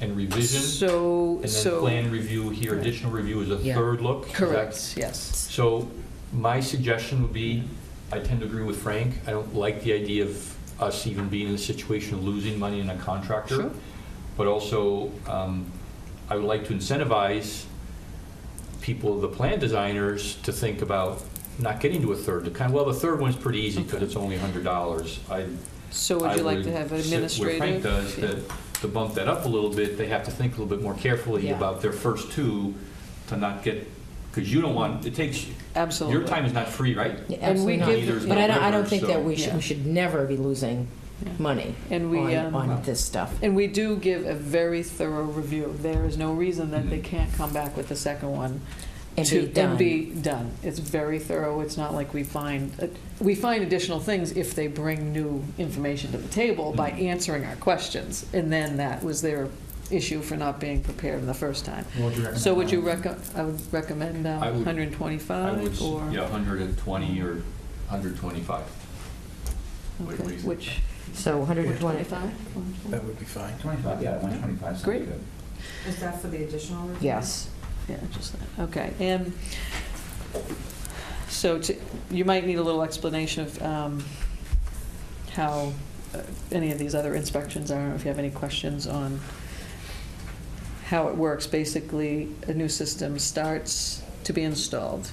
and revision? So, And then plan review here, Right. additional review is a Yeah. third look? Is that- correct, yes. So my suggestion would be, I tend to agree with Frank, I don't like the idea of us even being in a situation of losing money in a contractor. Sure. But also, I would like to incentivize people, the plan designers, to think about not getting to a third. Well, the third one's pretty easy because it's only $100. So would you like to have Where administrative? Frank does, Yeah. to bump that up a little bit, they have to think a little bit more carefully Yeah. about their first 2 to not get, because you don't want, it takes, Absolutely. your time is not free, right? Yeah, And we absolutely not. give- Neither is But I don't River, think that so- we Yeah. should never be losing Yeah. money And we, on this stuff. And we do give a very thorough review. There is no reason that they can't come back with the second one. And to- be done. And be done. It's very thorough. It's not like we find additional things if they bring new information to the table by answering our questions. And then that was their issue for not being prepared the first time. What would you recommend? So would you I would recommend I would- 125 or? Yeah, 120 or 125. What do Okay, you think? which, So 120. 125? That would be fine. 25, yeah, 125 sounds Great. good. Is that for the additional review? Yes. Yeah, just that, okay. And so you might need a little explanation of how any of these other inspections are. I don't know if you have any questions on how it works. Basically, a new system starts to be installed,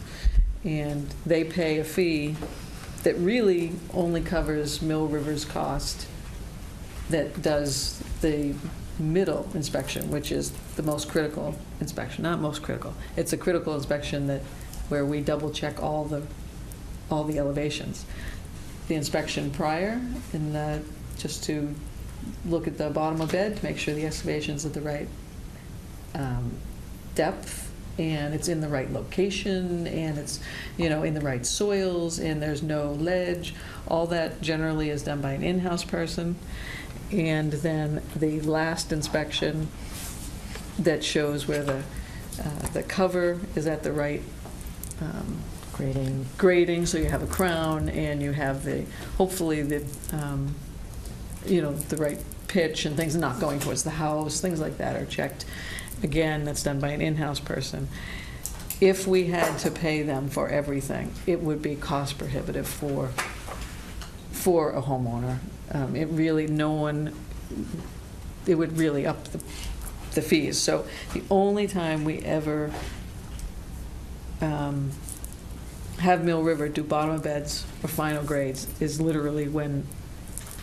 and they pay a fee that really only covers Mill River's cost, that does the middle inspection, which is the most critical inspection, not most critical. It's a critical inspection where we double check all the elevations. The inspection prior, and just to look at the bottom of bed to make sure the excavation's at the right depth, and it's in the right location, and it's, in the right soils, and there's no ledge. All that generally is done by an in-house person. And then the last inspection that shows where the cover is at the right grading, so you have a crown, and you have hopefully the right pitch and things not going towards the house, things like that are checked. Again, that's done by an in-house person. If we had to pay them for everything, it would be cost prohibitive for a homeowner. It would really up the fees. So the only time we ever have Mill River do bottom of beds or final grades is literally when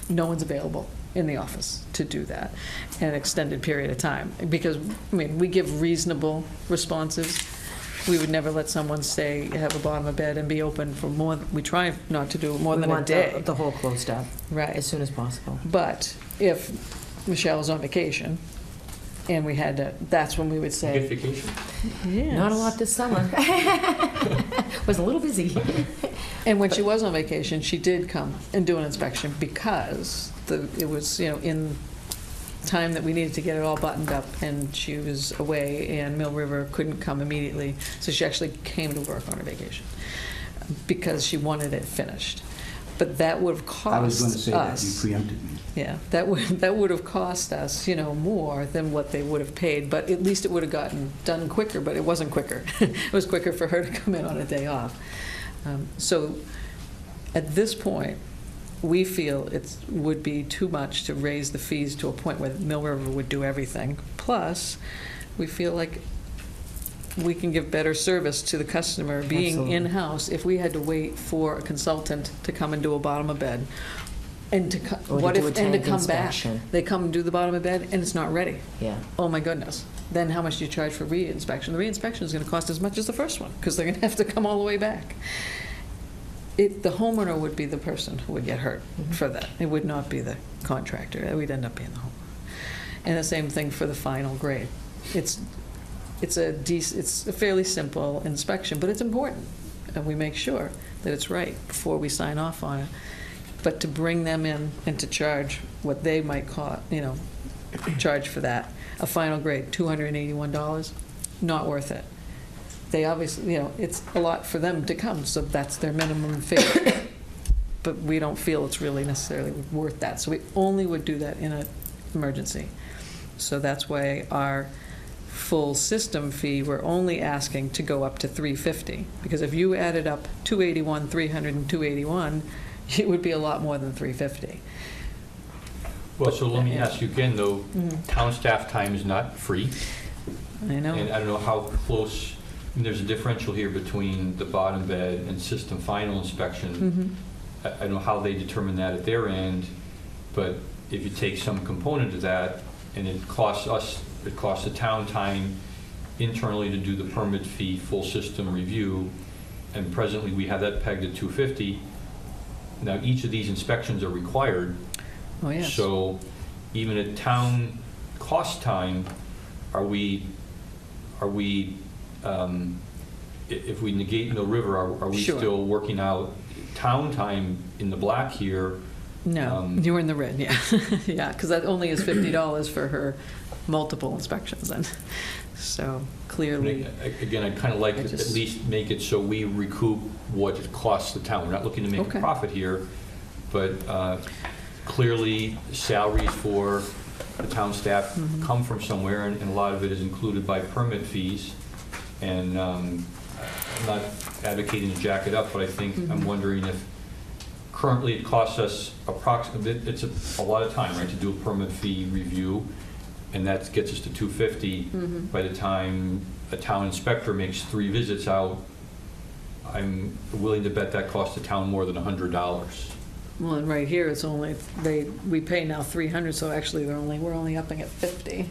no one's available in the office to do that in an extended period of time. Because, we give reasonable responses. We would never let someone have a bottom of bed and be open for more, we try not to do more than a day. The whole closed up Right. as soon as possible. But if Michelle was on vacation and we had to, that's when we would Get say, vacation? yes. Not a lot this summer. Was a little busy. And when she was on vacation, she did come and do an inspection because it was, in time that we needed to get it all buttoned up, and she was away, and Mill River couldn't come immediately, so she actually came to work on her vacation because she wanted it finished. But that would have cost us. I was going to say that, you preempted me. Yeah, that would have cost us, more than what they would have paid, but at least it would have gotten done quicker, but it wasn't quicker. It was quicker for her to come in on a day off. So at this point, we feel it would be too much to raise the fees to a point where Mill River would do everything. Plus, we feel like we can give better service to the customer being Absolutely. in-house if we had to wait for a consultant to come and do a bottom of bed. And to Or to do a tank come back. inspection. They come and do the bottom of bed and it's not ready. Yeah. Oh my goodness. Then how much do you charge for re-inspection? The re-inspection is going to cost as much as the first one because they're going to have to come all the way back. The homeowner would be the person who would get hurt for that. It would not be the contractor. We'd end up being the homeowner. And the same thing for the final grade. It's it's a fairly simple inspection, but it's important, and we make sure that it's right before we sign off on it. But to bring them in and to charge what they might charge for that, a final grade, $281, not worth it. They obviously, it's a lot for them to come, so that's their minimum fee. But we don't feel it's really necessarily worth that. So we only would do that in an emergency. So that's why our full system fee, we're only asking to go up to $350. Because if you added up 281, 300, and 281, it would be a lot more than $350. Well, so let me ask you again, though, town staff time is not free. I know. And I don't know how close, there's a differential here between the bottom bed and system final inspection. I don't know how they determine that at their end, but if you take some component of that, and it costs the town time internally to do the permit fee, full system review, and presently we have that pegged at $250. Now, each of these inspections are required. Oh, yes. So even at town cost time, if we negate Mill River, are we Sure. still working out town time in the black here? No, you're in the red, yeah. Yeah, because that only is $50 for her multiple inspections, and so clearly. Again, I'd kind of like to at just- least make it so we recoup what it costs the town. We're not looking to make Okay. a profit here, but clearly salaries for the town staff come from somewhere, and a lot of it is included by permit fees. And I'm not advocating to jack it up, but I think, I'm wondering if currently it costs us approximately, it's a lot of time, right, to do a permit fee review, and that gets us to $250. By the time a town inspector makes 3 visits out, I'm willing to bet that costs the town more than $100. Well, and right here, it's only, we pay now $300, so actually we're only upping at $50.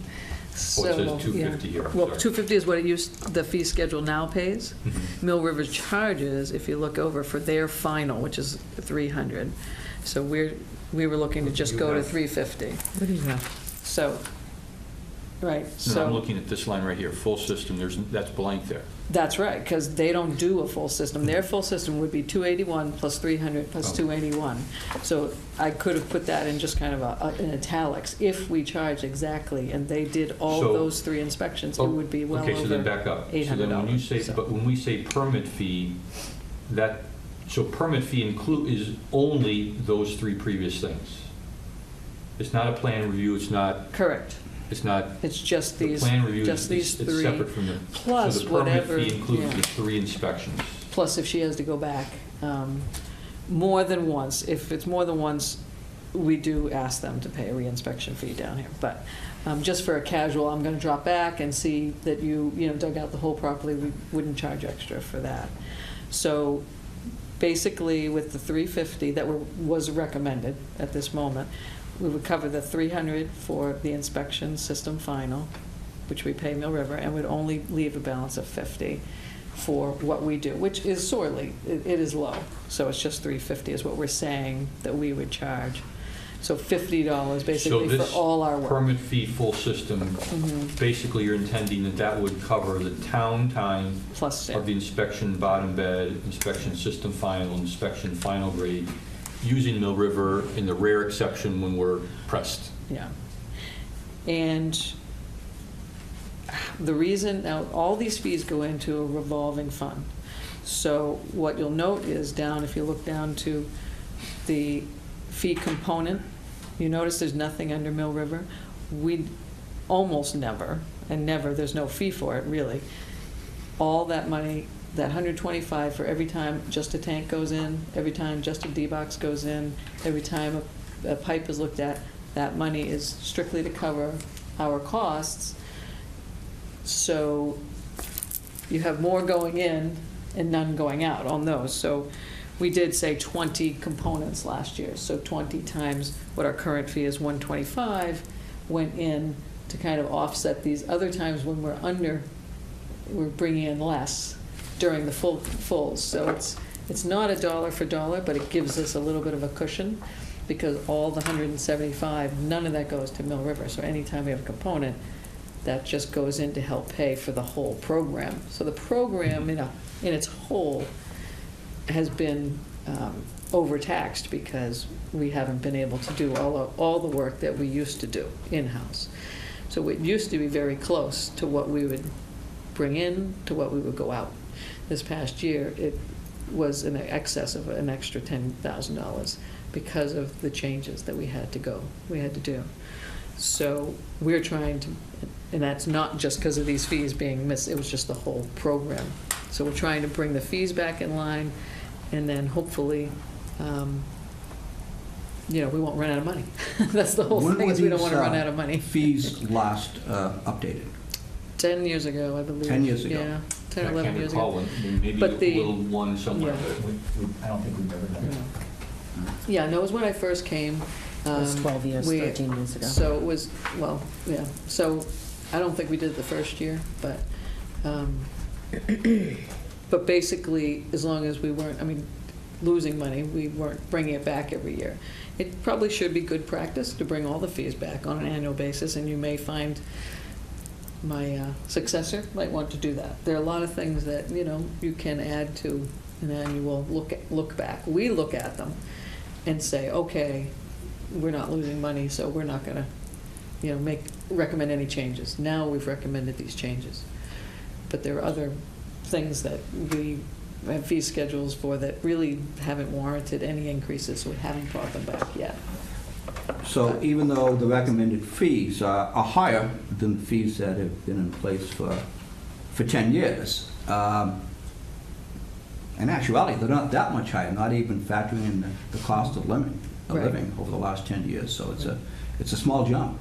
Well, it says $250 here, Well, sorry. $250 is what the fee schedule now pays. Mill River's charges, if you look over, for their final, which is $300. So we were looking to just go to $350. What do you have? So, right, No, so. I'm looking at this line right here, full system, that's blank there. That's right, because they don't do a full system. Their full system would be 281 plus 300 plus Oh. 281. So I could have put that in just kind of in italics. If we charged exactly, and they did all So- those 3 inspections, it would be well Okay, so then over back up. So then when you $800. say, so. but when we say permit fee, so permit fee is only those 3 previous things. It's not a plan review, it's not, Correct. It's just the these, plan review just is these it's 3. separate from the, Plus so the permit whatever, fee includes yeah. the 3 inspections. Plus if she has to go back more than once. If it's more than once, we do ask them to pay a reinspection fee down here. But just for a casual, I'm going to drop back and see that you dug out the hole properly, we wouldn't charge extra for that. So basically, with the $350 that was recommended at this moment, we would cover the $300 for the inspection system final, which we pay Mill River, and would only leave a balance of $50 for what we do, which is sorely, it is low. So it's just $350 is what we're saying that we would charge. So $50 basically for all our So this work. permit fee full system, basically you're intending that would cover the town time Plus, of the inspection bottom bed, inspection system final, inspection final grade, using Mill River in the rare exception when we're pressed. yeah. And the reason, now, all these fees go into a revolving fund. So what you'll note is down, if you look down to the fee component, you notice there's nothing under Mill River. We almost never, there's no fee for it, really. All that money, that $125 for every time just a tank goes in, every time just a D-box goes in, every time a pipe is looked at, that money is strictly to cover our costs. So you have more going in and none going out on those. So we did say 20 components last year. So 20 times what our current fee is, $125, went in to kind of offset these other times when we're bringing in less during the fulls. So it's not a dollar for dollar, but it gives us a little bit of a cushion, because all the $175, none of that goes to Mill River. So anytime we have a component, that just goes in to help pay for the whole program. So the program in its whole has been overtaxed because we haven't been able to do all the work that we used to do in-house. So it used to be very close to what we would bring in to what we would go out. This past year, it was in excess of an extra $10,000 because of the changes that we had to do. So we're trying to, and that's not just because of these fees being missed, it was just the whole program. So we're trying to bring the fees back in line, and then hopefully, we won't run out of money. That's the whole thing, is we don't want to run out of money. Fees last updated? 10 years ago, I believe. 10 years ago. Yeah, 10 or I 11 can't years recall ago. when, maybe a But the- little one somewhere, Yeah. but I don't think we've ever done it. Yeah, no, it was when I first came. It was 12 years, we- 13 years ago. So it was, well, yeah, so I don't think we did it the first year, but, but basically, as long as we weren't, losing money, we weren't bringing it back every year. It probably should be good practice to bring all the fees back on an annual basis, and you may find my successor might want to do that. There are a lot of things that, you can add to an annual look back. We look at them and say, okay, we're not losing money, so we're not going to, recommend any changes. Now we've recommended these changes. But there are other things that we have fee schedules for that really haven't warranted any increases, so we haven't brought them back yet. So even though the recommended fees are higher than the fees that have been in place for 10 years, in actuality, they're not that much higher, not even factoring in the cost of living over the last 10 years. So it's a small jump.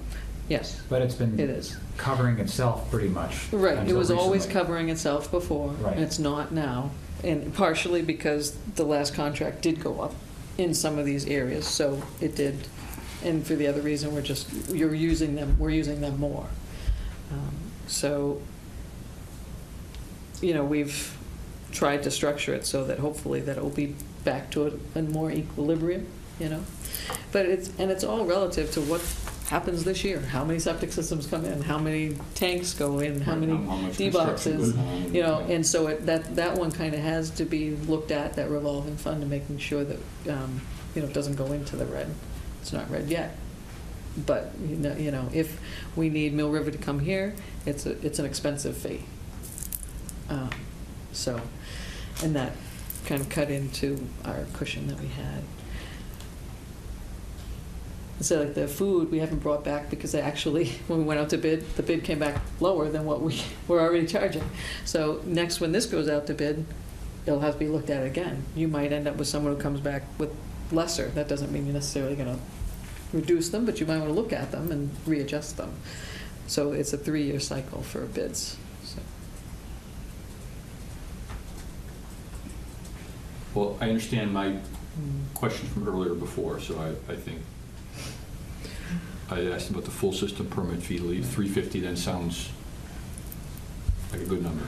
Yes, But it's been it is. covering itself pretty much. Right, it until was always recently. covering itself before, Right. and it's not now. And partially because the last contract did go up in some of these areas, so it did. And for the other reason, we're using them more. So, we've tried to structure it so that hopefully that it will be back to a more equilibrium, But it's all relative to what happens this year. How many septic systems come in, how many tanks go in, how many much D-boxes, construction goes on. and so that one kind of has to be looked at, that revolving fund, and making sure that, it doesn't go into the red. It's not red yet. But, if we need Mill River to come here, it's an expensive fee. And that kind of cut into our cushion that we had. So like the food, we haven't brought back because actually, when we went out to bid, the bid came back lower than what we were already charging. So next, when this goes out to bid, it'll have to be looked at again. You might end up with someone who comes back with lesser. That doesn't mean you're necessarily going to reduce them, but you might want to look at them and readjust them. So it's a 3-year cycle for bids. So. Well, I understand my question from earlier before, so I think I asked about the full system permit fee. $350 then sounds like a good number.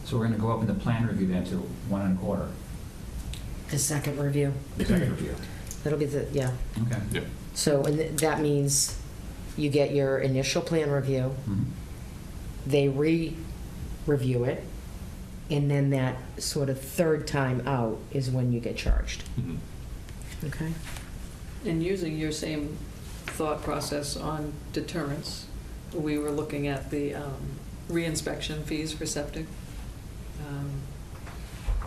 So we're going to go up in the plan review then to 1 1/4. The second review. The second review. That'll be Okay. Yeah. So that means you get your initial plan review, Mhm. they re-review it, and then that sort of third time out is when you get charged. Mhm. Okay. And using your same thought process on deterrence, we were looking at the reinspection fees for septic.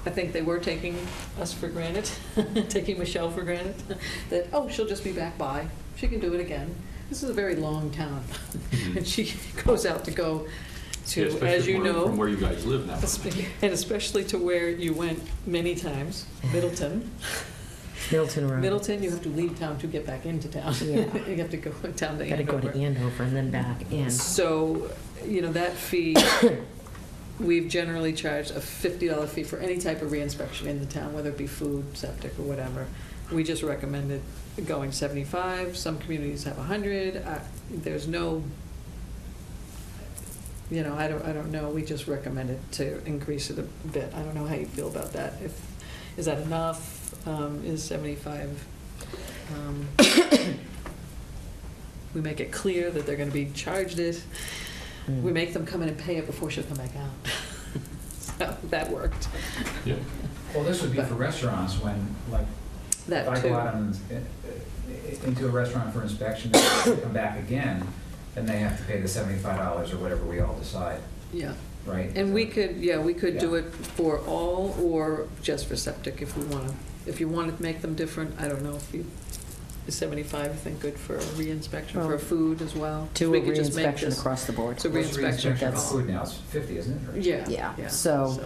I think they were taking us for granted, taking Michelle for granted, that, she'll just be back by, she can do it again. This is a very long town, and she goes out to go to, Yeah, especially as you know. from where you guys live now. And especially to where you went many times, Middleton. Middleton Road. Middleton, you have to leave town to get back into town. Yeah. You have to go down to Gotta go Andover. to Andover and then back in. So, that fee, we've generally charged a $50 fee for any type of reinspection in the town, whether it be food, septic, or whatever. We just recommended going 75. Some communities have 100. There's no, I don't know. We just recommended to increase it a bit. I don't know how you feel about that. Is that enough? Is 75? we make it clear that they're gonna be charged it. Mm. We make them come in and pay it before she'll come back out. So that worked. Yeah. Well, this would be for restaurants when, like, if That I too. go out into a restaurant for inspection, and come back again, then they have to pay the $75 or whatever we all decide, Yeah. right? And we could, we could do Yeah. it for all or just for septic if we want to. If you wanted to make them different, I don't know if you, is 75, I think, good for a reinspection, for Well, food as well? Do We a could just make reinspection this- across the board. It's a What's the reinspection. reinspection for That's- food now? It's 50, isn't it? Or- Yeah. So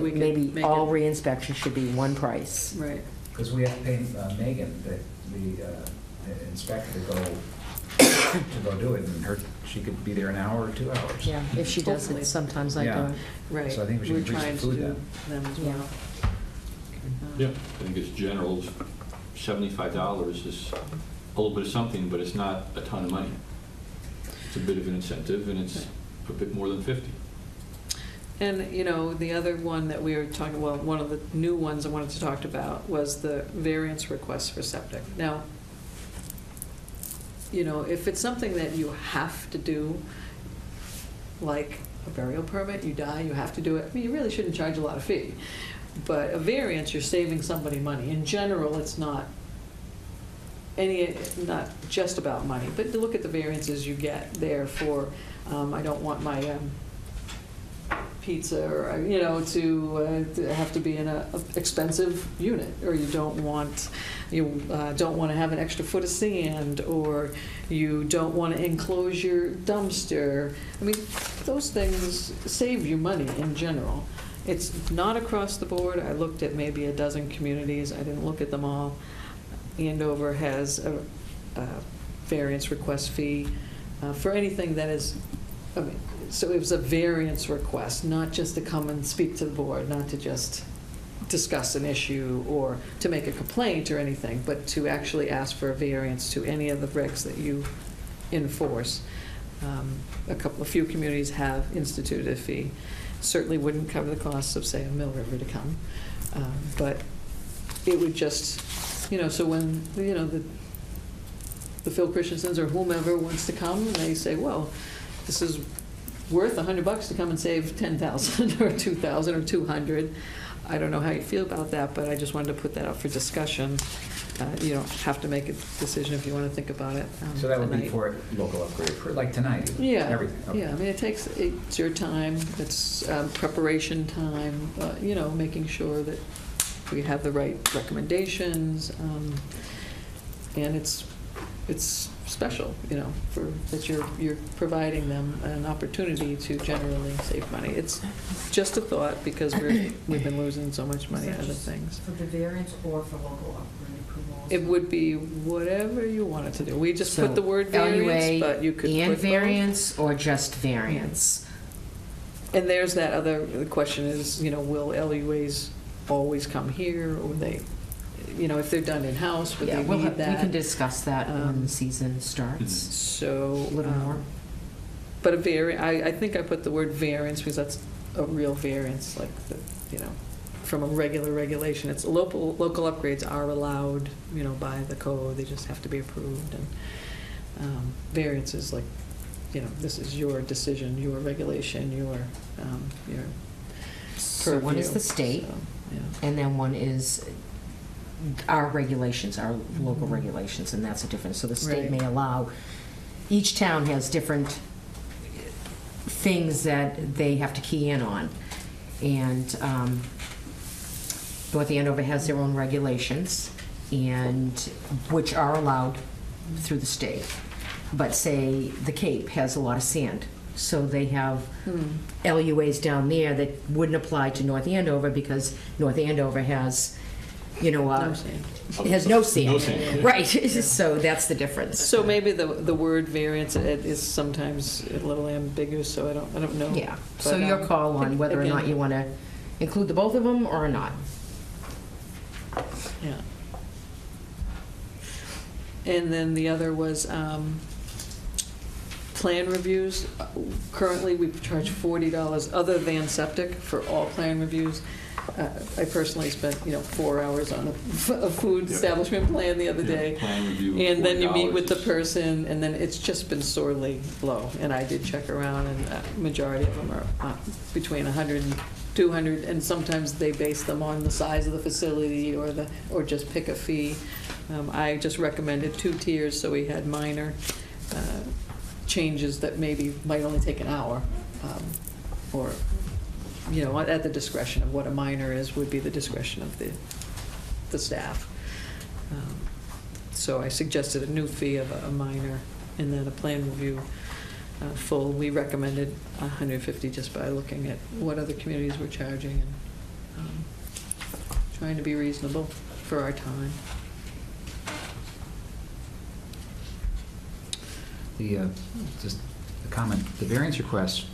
we could maybe make all it- reinspection should be one price. Right. Because we have to pay Megan, the inspector, to go do it, and she could be there an hour or 2 hours. Yeah, if she does Hopefully. it, sometimes I Yeah. don't. Right. So I think we should We're increase the trying to food do then. them as Yeah. well. Yeah, I think it's general, $75 is a little bit of something, but it's not a ton of money. It's a bit of an incentive, and it's a bit more than 50. And, the other one that we were talking, well, one of the new ones I wanted to talk about was the variance request for septic. Now, if it's something that you have to do, like a burial permit, you die, you have to do it, I mean, you really shouldn't charge a lot of fee. But a variance, you're saving somebody money. In general, it's not just about money, but to look at the variances you get there for, I don't want my pizza or, to have to be in a expensive unit, or you don't want to have an extra foot of sand, or you don't want to enclose your dumpster. I mean, those things save you money in general. It's not across the board. I looked at maybe a dozen communities. I didn't look at them all. Andover has a variance request fee for anything that is, so it was a variance request, not just to come and speak to the board, not to just discuss an issue or to make a complaint or anything, but to actually ask for a variance to any of the regs that you enforce. A few communities have instituted a fee. Certainly wouldn't cover the costs of, say, a Mill River to come, but it would just, so when, the Phil Christensen's or whomever wants to come, and they say, well, this is worth $100 to come and save 10,000 or 2,000 or 200. I don't know how you feel about that, but I just wanted to put that up for discussion. You don't have to make a decision if you want to think about it So that would be tonight. for local upgrade, for like tonight? Yeah, Everything? Okay. yeah, I mean, it's your time, it's preparation time, making sure that we have the right recommendations, and it's special, that you're providing them an opportunity to generally save money. It's just a thought, because we've been losing so much money on other things. For the variance or for local upgrade approvals? It would be whatever you wanted to do. We just So put the word variance, but you could put and both. variance or just variance? And there's that other, the question is, will LUAs always come here, or they, if they're done in-house, would Yeah, they we need that? can discuss that when Um, the season starts. So. A little more. But I think I put the word variance because that's a real variance, like, from a regular regulation. It's local upgrades are allowed, by the code, they just have to be approved. And variance is like, this is your decision, your regulation, your So one is purview. the state, So, yeah. and then one is our regulations, our local regulations, and that's a difference. So the state Right. may allow, each town has different things that they have to key in on. And North Andover has their own regulations, and, which are allowed through the state. But say, the Cape has a lot of sand, so they have LUAs down there that wouldn't apply to North Andover because North Andover has, No sand. it has no sand. No sand, yeah. Right, so that's the difference. So maybe the word variance is sometimes a little ambiguous, so I don't know. Yeah, so But, your call on whether or not again- you want to include the both of them or not. Yeah. And then the other was plan reviews. Currently, we charge $40 other than septic for all plan reviews. I personally spent, 4 hours on a food establishment plan the other day. Plan review. And then you meet with the $40 is- person, and then it's just been sorely low. And I did check around, and majority of them are between 100 and 200, and sometimes they base them on the size of the facility or just pick a fee. I just recommended 2 tiers, so we had minor changes that maybe might only take an hour, or, at the discretion of what a minor is, would be the discretion of the staff. So I suggested a new fee of a minor, and then a plan review full. We recommended $150 just by looking at what other communities were charging and trying to be reasonable for our time. Just a comment, the variance request,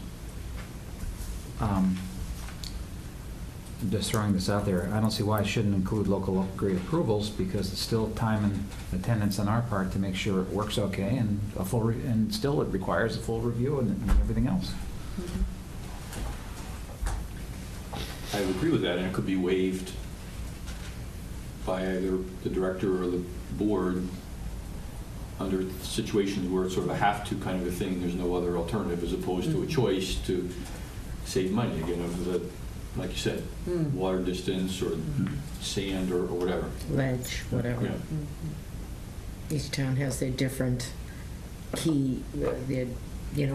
just throwing this out there, I don't see why it shouldn't include local upgrade approvals, because it's still time and attendance on our part to make sure it works okay, and and still it requires a full review and everything else. I would agree with that, and it could be waived by either the director or the board under situations where it's sort of a have-to kind of a thing, there's no other alternative, as opposed to a choice to save money, again, of the, like you said, water distance or sand or whatever. Ledge, whatever. Yeah. Each town has their different key, their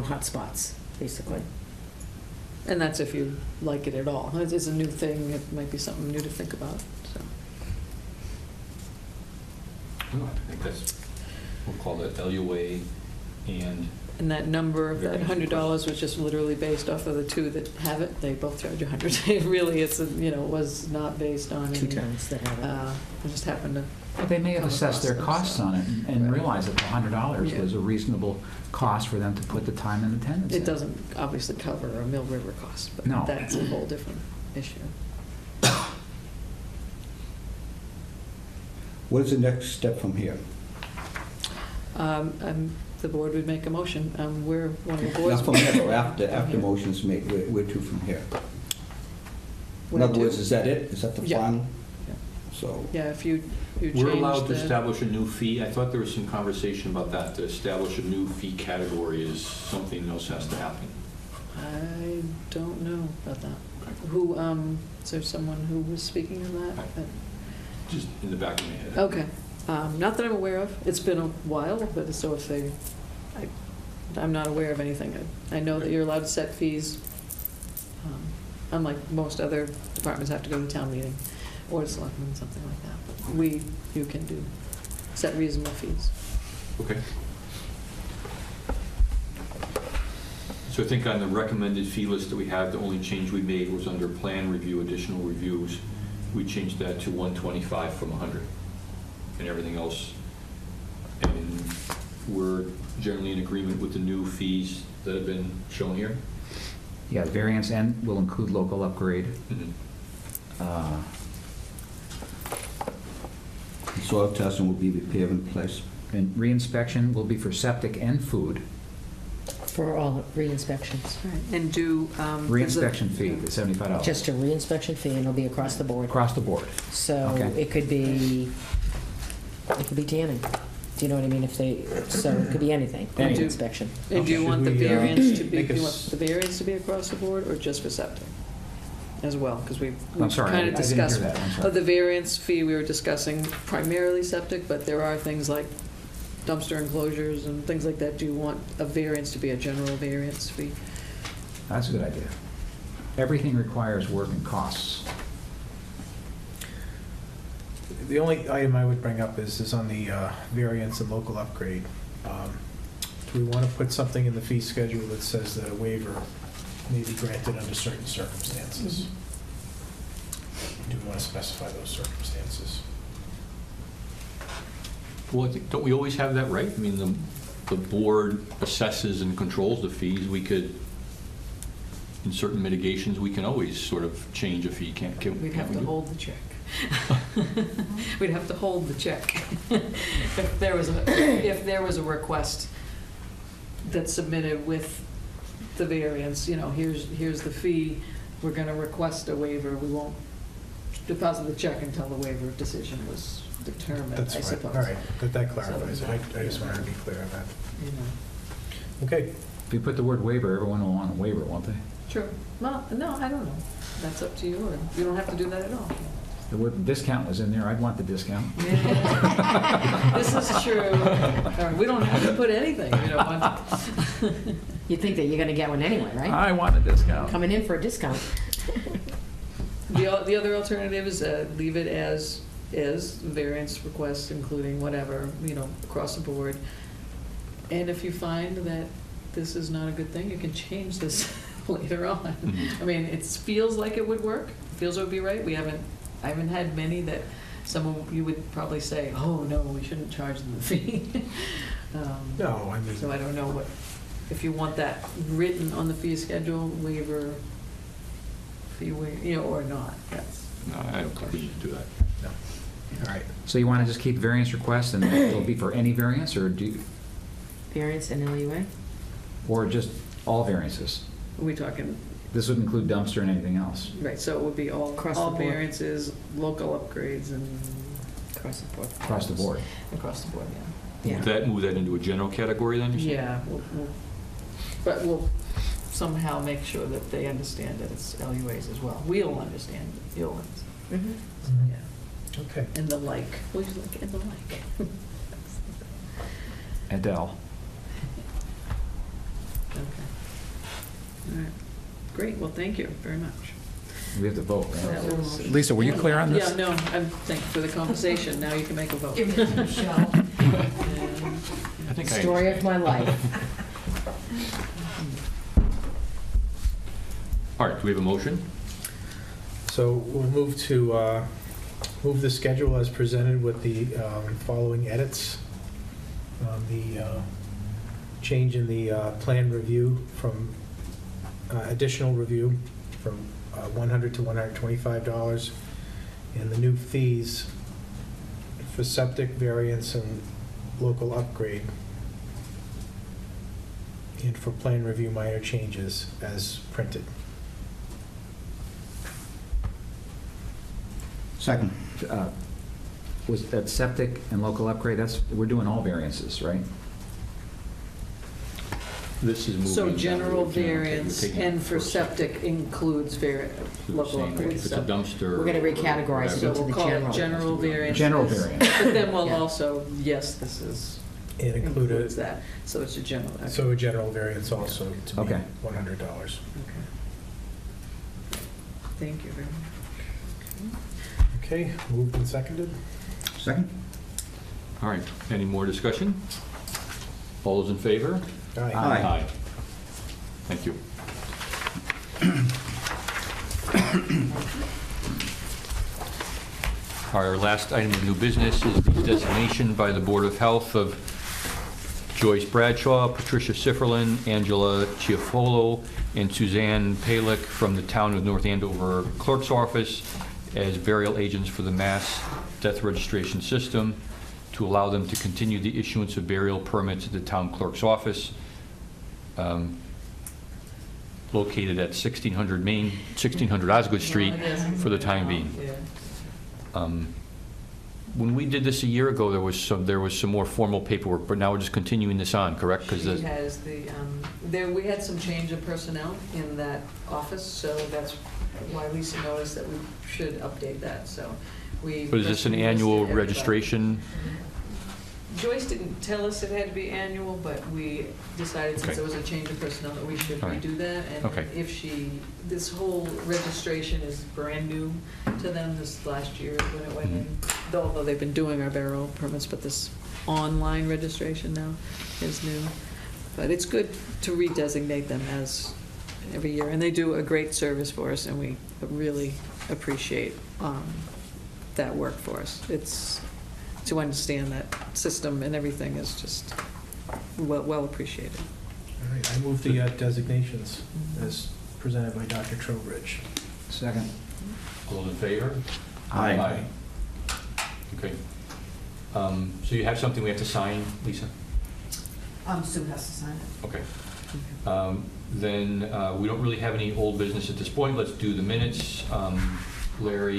hot spots, basically. And that's if you like it at all. It's a new thing, it might be something new to think about, so. No, I think that's, we'll call that LUA and And that number of that Variance $100 was just literally based off of the 2 that have it. They both charge $100. It really, was not based on 2 any. towns that have it. It just happened to. But they may have come assessed their across costs them, on it and Right. realized that the $100 Yeah. was a reasonable cost for them to put the time and attendance in. It doesn't obviously cover a Mill River cost, but No. that's a whole different issue. What is the next step from here? The board would make a motion. We're one of the Not boards. from here, but after motion's made, where to from here? In Where other to? words, is that it? Is that the Yeah. final? Yeah. So, Yeah, if you change we're allowed to the- establish a new fee. I thought there was some conversation about that, to establish a new fee category is something else has to happen. I don't know about that. Who, is there someone who was speaking on that? Just in the back of my head. Okay. Not that I'm aware of. It's been a while, but so if I'm not aware of anything. I know that you're allowed to set fees. Unlike most other departments have to go to town meeting or selectmen, something like that. You can set reasonable fees. Okay. So I think on the recommended fee list that we have, the only change we made was under plan review, additional reviews. We changed that to 125 from 100. And everything else, and we're generally in agreement with the new fees that have been shown here. Yeah, the variance and will include local upgrade. soil testing will be repaired in place. And reinspection will be for septic and food. For all re-inspections. And do. Reinspection fee, the $75. Just a re-inspection fee, and it'll be across the board. Across the board. So Okay. it could be tanning. Do you know what I mean? So it could be anything, any And do- inspection. And do you Should want the we, variance to be, make do you a want s- the variance to be across the board or just for septic as well? Because I'm we've sorry, kind I of didn't hear discussed. that, I'm sorry. The variance fee, we were discussing primarily septic, but there are things like dumpster enclosures and things like that. Do you want a variance to be a general variance fee? That's a good idea. Everything requires work and costs. The only item I would bring up is on the variance and local upgrade. Do we want to put something in the fee schedule that says that a waiver may be granted under certain circumstances? Do we want to specify those circumstances? Well, I think, don't we always have that right? I mean, the board assesses and controls the fees. We could, in certain mitigations, we can always sort of change a fee, can't we? We'd have to hold the check. We'd have to hold the check. If there was a request that's submitted with the variance, here's the fee, we're gonna request a waiver, we won't deposit the check until the waiver decision was determined, I That's fine. suppose. All right, that clarifies it. I just wanted to be clear on that. You know. Okay, If you put the word waiver, everyone will want a waiver, won't they? True. Well, no, I don't know. That's up to you, or you don't have to do that at all. The word discount was in there, I'd want the discount. This is true. We don't have to put anything, you know. You think that you're gonna get one anyway, right? I want a discount. Coming in for a discount. The other alternative is leave it as is, variance requests including whatever, you know, across the board. And if you find that this is not a good thing, you can change this later on. I mean, it feels like it would work, feels it would be right. I haven't had many that someone, you would probably say, oh, no, we shouldn't charge them the fee. no, I mean, So I don't know what, if you want that written on the fee schedule, waiver, fee waiver, you know, or not, that's. No, I don't think we need to do that. no. All right. So you want to just keep variance requests and it'll be for any variance, or Variance and LUA? or just all variances? Are we talking, This would include dumpster and anything else. right, so it would be all Across the board. variances, local upgrades, and Across the board. Across the board. across the board, yeah. Yeah. Move that into a general category then, you said? Yeah, but we'll somehow make sure that they understand that it's LUAs as well. We'll understand, you'll understand, Mhm. yeah. Okay. And the like, we like, and the like. Adele. Okay. All right. Great, well, thank you very much. We have to vote, right? That was- Lisa, were you clear on this? Yeah, no, thank you for the conversation. Now you can make a vote. Give it to Michelle. I think I Story of my life. All right, do we have a motion? So we'll move to, move the schedule as presented with the following edits. The change in the plan review from, additional review from $100 to $125, and the new fees for septic variance and local upgrade, and for plan review minor changes as printed. Second. Was that septic and local upgrade, we're doing all variances, right? This is moving. So general okay, you're variance taking it and for first. septic includes So you're local saying upgrades. If it's a So dumpster. We're gonna recategorize it so into we'll the call general. it general variance. General variance. But then we'll Yeah. also, yes, this is, And include includes it, that. So it's a general. Okay. so a general variance also to be Okay. $100. Okay. Thank you very much. Okay, moved and seconded? Second? All right, any more discussion? All those in favor? Aye. Thank you. Our last item of new business is the designation by the Board of Health of Joyce Bradshaw, Patricia Sifferlin, Angela Chiafolo, and Suzanne Palick from the Town of North Andover Clerk's Office as burial agents for the Mass Death Registration System to allow them to continue the issuance of burial permits at the Town Clerk's Office, located at 1600 Osgood Street for the time being. Yeah. When we did this a year ago, there was some more formal paperwork, but now we're just continuing this on, correct? 'Cause She has we had some change of personnel in that office, so that's why Lisa noticed that we should update that, so we. But is this an annual registration? Joyce didn't tell us it had to be annual, but we decided since Okay. there was a change of personnel that we should All right. redo that. Okay. And if this whole registration is brand new to them this last year when it went in, although they've been doing our burial permits, but this online registration now is new. But it's good to redesignate them as every year, and they do a great service for us, and we really appreciate that work for us. It's to understand that system and everything is just well appreciated. All right, I move the designations as presented by Dr. Trowbridge. Second. All those in favor? Aye. Okay. So you have something we have to sign, Lisa? Sue has to sign it. Okay. Then we don't really have any old business at this point. Let's do the minutes. Larry,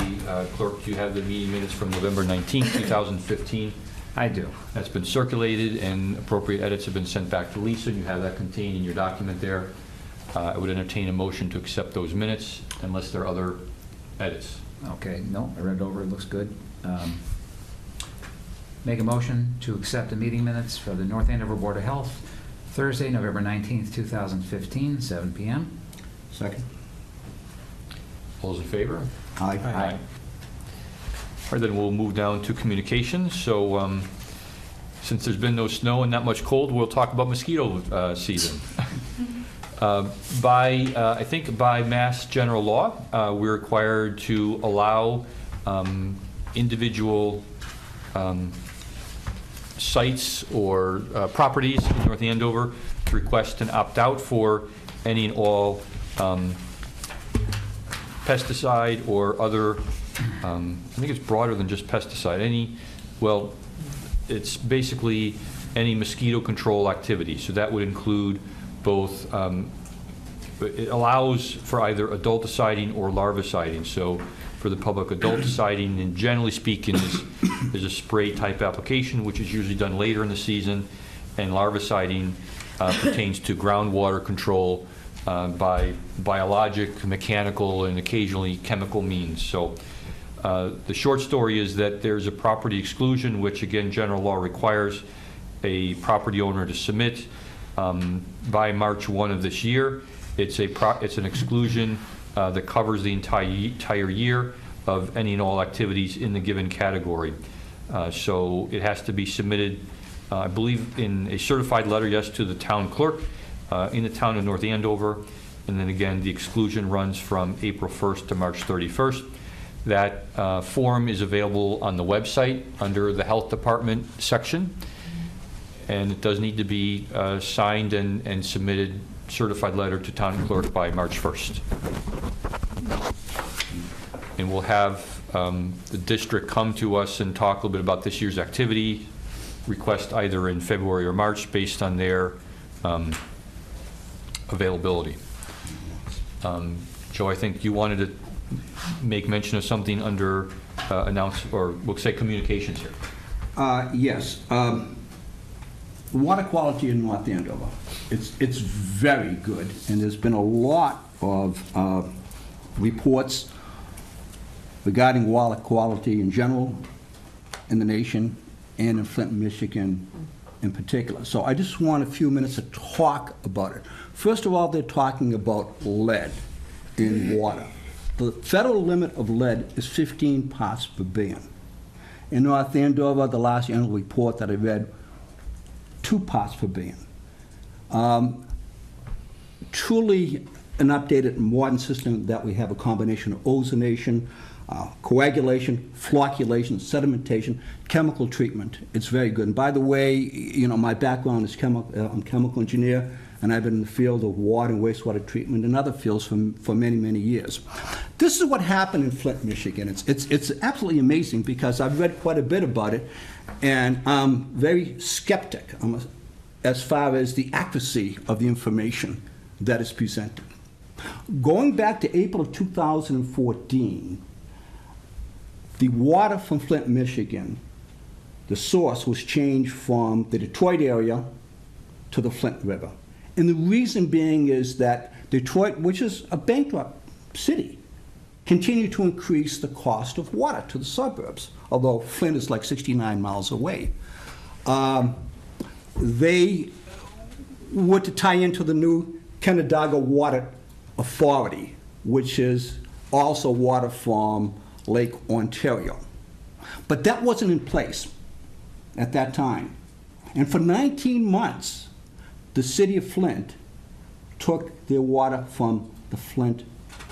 clerk, do you have the meeting minutes from November 19, 2015? I do. That's been circulated, and appropriate edits have been sent back to Lisa, and you have that contained in your document there. I would entertain a motion to accept those minutes unless there are other edits. Okay, no, I read it over, it looks good. Make a motion to accept the meeting minutes for the North Andover Board of Health, Thursday, November 19th, 2015, 7 p.m. Second. All those in favor? Aye. Aye. All right, then we'll move down to communications. So since there's been no snow and not much cold, we'll talk about mosquito season. I think by mass general law, we're required to allow individual sites or properties in North Andover to request an opt-out for any and all pesticide or other, I think it's broader than just pesticide, it's basically any mosquito control activity. So that would include both, it allows for either adulticiding or larviciding. So for the public, adulticiding, and generally speaking, is a spray type application, which is usually done later in the season, and larviciding pertains to groundwater control by biologic, mechanical, and occasionally chemical means. So the short story is that there's a property exclusion, which again, general law requires a property owner to submit by March 1 of this year. It's an exclusion that covers the entire year of any and all activities in the given category. So it has to be submitted, I believe, in a certified letter, yes, to the town clerk in the town of North Andover. And then again, the exclusion runs from April 1st to March 31st. That form is available on the website under the Health Department section. And it does need to be signed and submitted, certified letter to town clerk by March 1st. And we'll have the district come to us and talk a little bit about this year's activity request either in February or March based on their availability. Joe, I think you wanted to make mention of something under or we'll say communications here. Yes. Water quality in North Andover, it's very good, and there's been a lot of reports regarding water quality in general in the nation and in Flint, Michigan in particular. So I just want a few minutes to talk about it. First of all, they're talking about lead in water. The federal limit of lead is 15 parts per billion. In North Andover, the last annual report that I read, 2 parts per billion. Truly an updated modern system that we have a combination of ozonation, coagulation, flocculation, sedimentation, chemical treatment. It's very good. And by the way, you know, my background is I'm a chemical engineer, and I've been in the field of water and wastewater treatment and other fields for many, many years. This is what happened in Flint, Michigan. It's absolutely amazing because I've read quite a bit about it, and I'm very skeptic as far as the accuracy of the information that is presented. Going back to April of 2014, the water from Flint, Michigan, the source was changed from the Detroit area to the Flint River. And the reason being is that Detroit, which is a bankrupt city, continued to increase the cost of water to the suburbs, although Flint is like 69 miles away. They were to tie into the new Canandaigua Water Authority, which is also water from Lake Ontario. But that wasn't in place at that time. And for 19 months, the city of Flint took their water from the Flint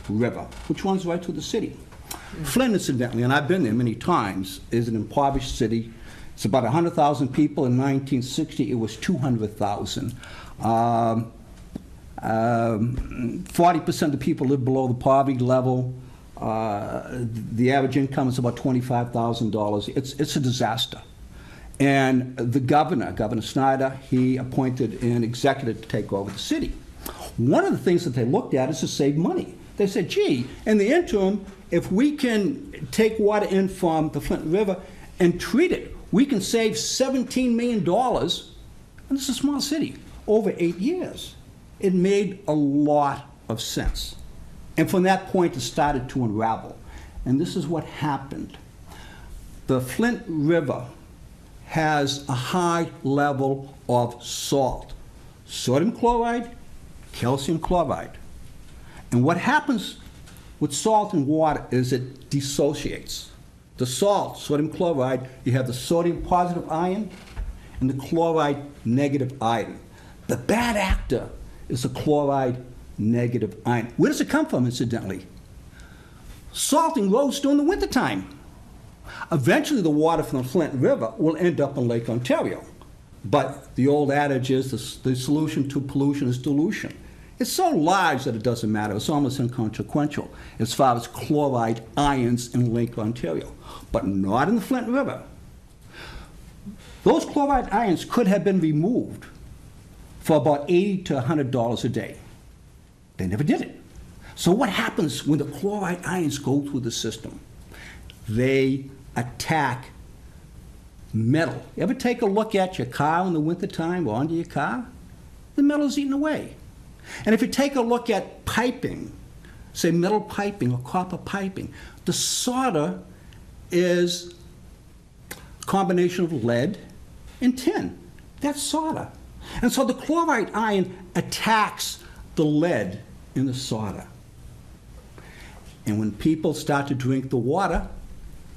River, which runs right through the city. Flint, incidentally, and I've been there many times, is an impoverished city. It's about 100,000 people. In 1960, it was 200,000. 40% of the people live below the poverty level. The average income is about $25,000. It's a disaster. And the Governor Snyder, he appointed an executive to take over the city. One of the things that they looked at is to save money. They said, gee, in the interim, if we can take water in from the Flint River and treat it, we can save $17 million, and this is a small city, over 8 years. It made a lot of sense. And from that point, it started to unravel. And this is what happened. The Flint River has a high level of salt. Sodium chloride, calcium chloride. And what happens with salt and water is it dissociates. The salt, sodium chloride, you have the sodium positive ion and the chloride negative ion. The bad actor is the chloride negative ion. Where does it come from, incidentally? Salting roads during the wintertime. Eventually, the water from the Flint River will end up in Lake Ontario. But the old adage is the solution to pollution is dilution. It's so large that it doesn't matter. It's almost inconsequential as far as chloride ions in Lake Ontario, but not in the Flint River. Those chloride ions could have been removed for about $80 to $100 a day. They never did it. So what happens when the chloride ions go through the system? They attack metal. You ever take a look at your car in the wintertime or under your car? The metal's eaten away. And if you take a look at piping, say metal piping or copper piping, the solder is a combination of lead and tin. That's solder. And so the chloride ion attacks the lead in the solder. And when people start to drink the water,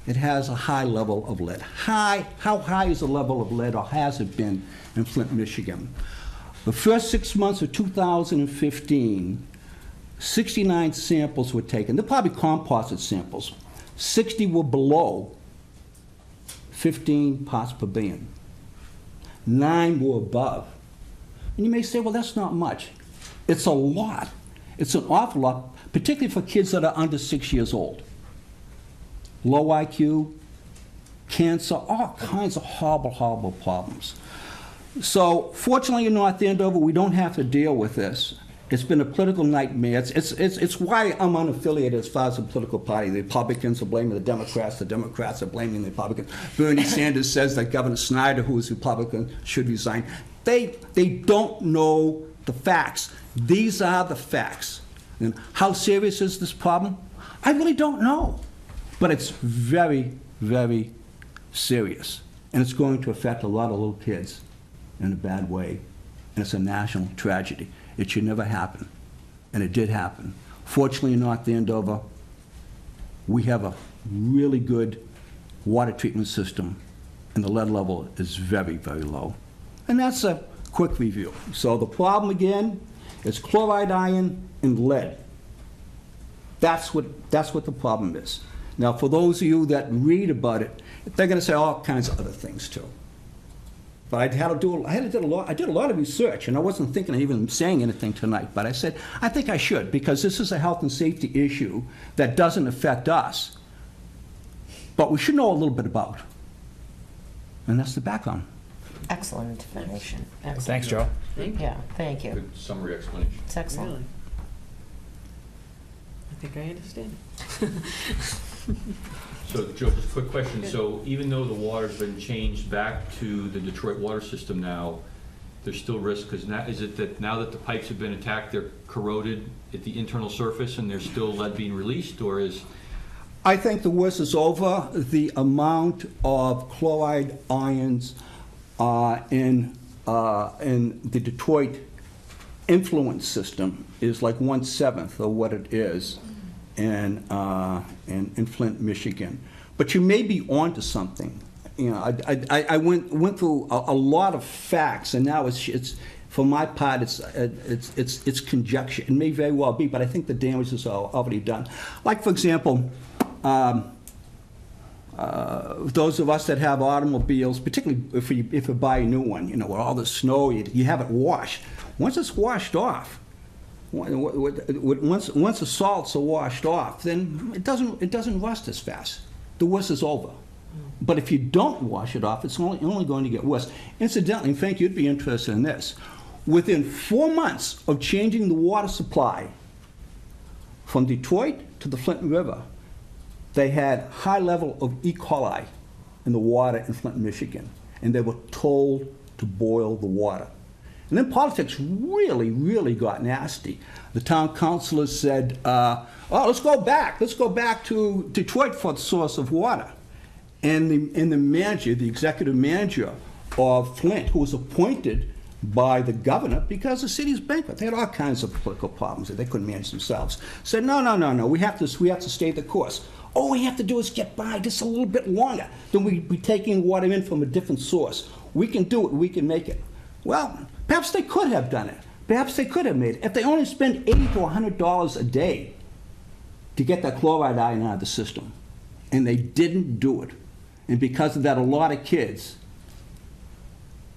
it has a high level of lead. How high is the level of lead, or has it been in Flint, Michigan? The first 6 months of 2015, 69 samples were taken. They're probably composite samples. 60 were below 15 parts per billion. 9 were above. And you may say, well, that's not much. It's a lot. It's an awful lot, particularly for kids that are under 6 years old. Low IQ, cancer, all kinds of horrible, horrible problems. So fortunately in North Andover, we don't have to deal with this. It's been a political nightmare. It's why I'm unaffiliated as far as the political party. The Republicans are blaming the Democrats are blaming the Republicans. Bernie Sanders says that Governor Snyder, who is Republican, should resign. They don't know the facts. These are the facts. And how serious is this problem? I really don't know. But it's very, very serious. And it's going to affect a lot of little kids in a bad way. And it's a national tragedy. It should never happen. And it did happen. Fortunately, in North Andover, we have a really good water treatment system, and the lead level is very, very low. And that's a quick review. So the problem, again, is chloride ion and lead. That's what the problem is. Now, for those of you that read about it, they're going to say all kinds of other things, too. But I did a lot of research, and I wasn't thinking of even saying anything tonight, but I said, I think I should, because this is a health and safety issue that doesn't affect us, but we should know a little bit about. And that's the background. Excellent information. Excellent. Thanks, Joe. Thank you. Yeah, thank you. Good summary explanation. It's excellent. Really? I think I understand. So, Joe, just a quick question. So even though the water's been changed back to the Detroit water system now, there's still risk, because now, is it that now that the pipes have been attacked, they're corroded at the internal surface and there's still lead being released, or is... I think the worst is over. The amount of chloride ions in the Detroit influence system is like 1/7 of what it is in Flint, Michigan. But you may be onto something. You know, I went through a lot of facts, and now it's for my part, it's conjecture. It may very well be, but I think the damage is already done. Like, for example, those of us that have automobiles, particularly if you buy a new one, you know, with all the snow, you have it washed. Once it's washed off, once the salts are washed off, then it doesn't rust as fast. The worst is over. But if you don't wash it off, it's only going to get worse. Incidentally, Frank, you'd be interested in this. Within 4 months of changing the water supply from Detroit to the Flint River, they had high level of E. coli in the water in Flint, Michigan, and they were told to boil the water. And then politics really, really got nasty. The town councilors said, oh, let's go back to Detroit for the source of water. And the manager, the executive manager of Flint, who was appointed by the governor, because the city's bankrupt, they had all kinds of political problems that they couldn't manage themselves, said, no, we have to stay the course. All we have to do is get by just a little bit longer. Then we'd be taking water in from a different source. We can do it, we can make it. Well, perhaps they could have done it. Perhaps they could have made it. If they only spent $80 to $100 a day to get that chloride ion out of the system, and they didn't do it. And because of that, a lot of kids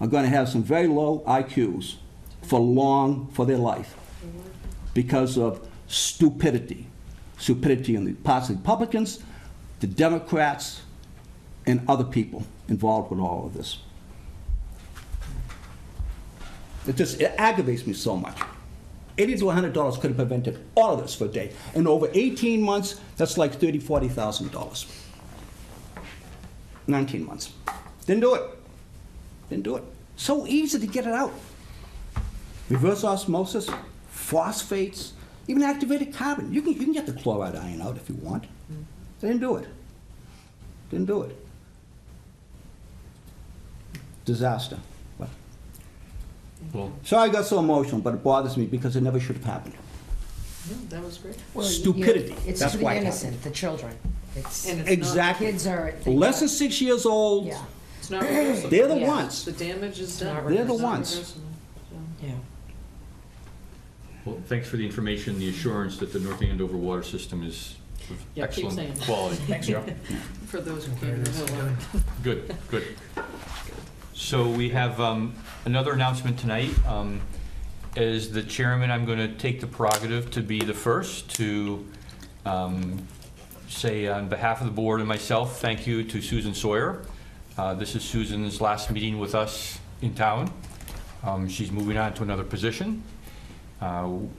are going to have some very low IQs for their life because of stupidity. Stupidity on the parts of the Republicans, the Democrats, and other people involved with all of this. It aggravates me so much. $80 to $100 could have prevented all of this for a day. And over 18 months, that's like $30,000, $40,000. 19 months. Didn't do it. So easy to get it out. Reverse osmosis, phosphates, even activated carbon. You can get the chloride ion out if you want. They didn't do it. Disaster. Well, Sorry I got so emotional, but it bothers me because it never should have happened. No, that was great. Well, Stupidity. It's That's for the why it innocent, the children. It's, And it's Exactly. kids are. Less than 6 years old, Yeah, It's not reversible. they're the Yeah. ones. The damage is done. Not They're the It's not ones. reversible, so. yeah. well, thanks for the information, the assurance that the North Andover water system is of Yeah, keep saying excellent it. quality. Thanks, Joe. For those who can't remember. Good. So we have another announcement tonight. As the chairman, I'm going to take the prerogative to be the first to say on behalf of the board and myself, thank you to Susan Sawyer. This is Susan's last meeting with us in town. She's moving on to another position.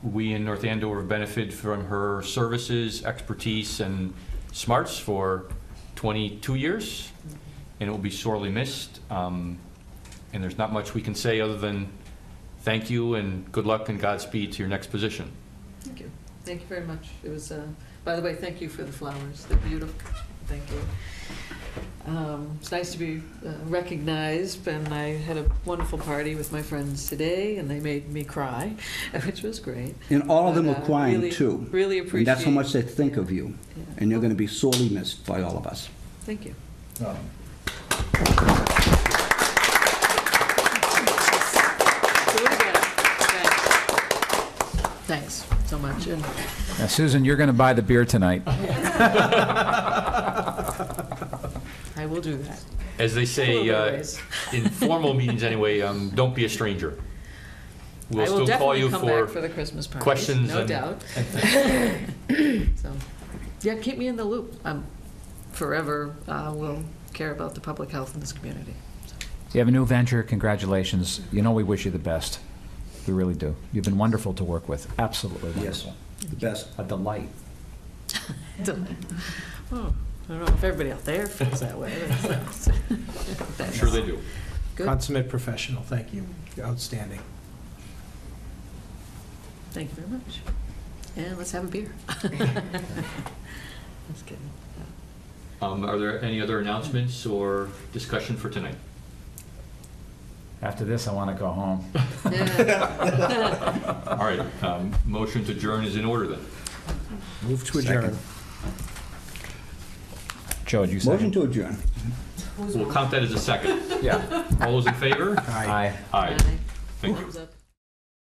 We in North Andover benefit from her services, expertise, and smarts for 22 years, and it will be sorely missed. And there's not much we can say other than thank you and good luck and Godspeed to your next position. Thank you. Thank you very much. It was, by the way, thank you for the flowers. They're beautiful. Thank you. It's nice to be recognized, and I had a wonderful party with my friends today, and they made me cry, which was great. And all of them were But, crying really- too. Really appreciate. And that's how much they think yeah, of you. yeah. And you're going to be sorely missed by all of us. Thank you. Oh, Do it again. Thanks so much. And Now, Susan, you're going to buy the beer tonight. I will do that. As they say Always. in formal meetings anyway, don't be a stranger. We'll I will still call definitely you come for back for the Christmas parties, questions no and- doubt. So, yeah, keep me in the loop. I'm forever will care about the public health in this community. You have a new venture. Congratulations. You know we wish you the best. We really do. You've been wonderful to work with. Absolutely Yes, wonderful. the best. A delight. Oh, I don't know if everybody out there feels that way. I'm sure they do. Good. Consummate professional, thank you. Outstanding. Thank you very much. And let's have a beer. Just kidding. Are there any other announcements or discussion for tonight? After this, I want to go home. Yeah. All right, motion to adjourn is in order then. Move to adjourn. Joe, did you say? Motion to adjourn. We'll count that as a second. Yeah. All those in favor? Aye. Aye. Bye. Thank you. Thumbs up.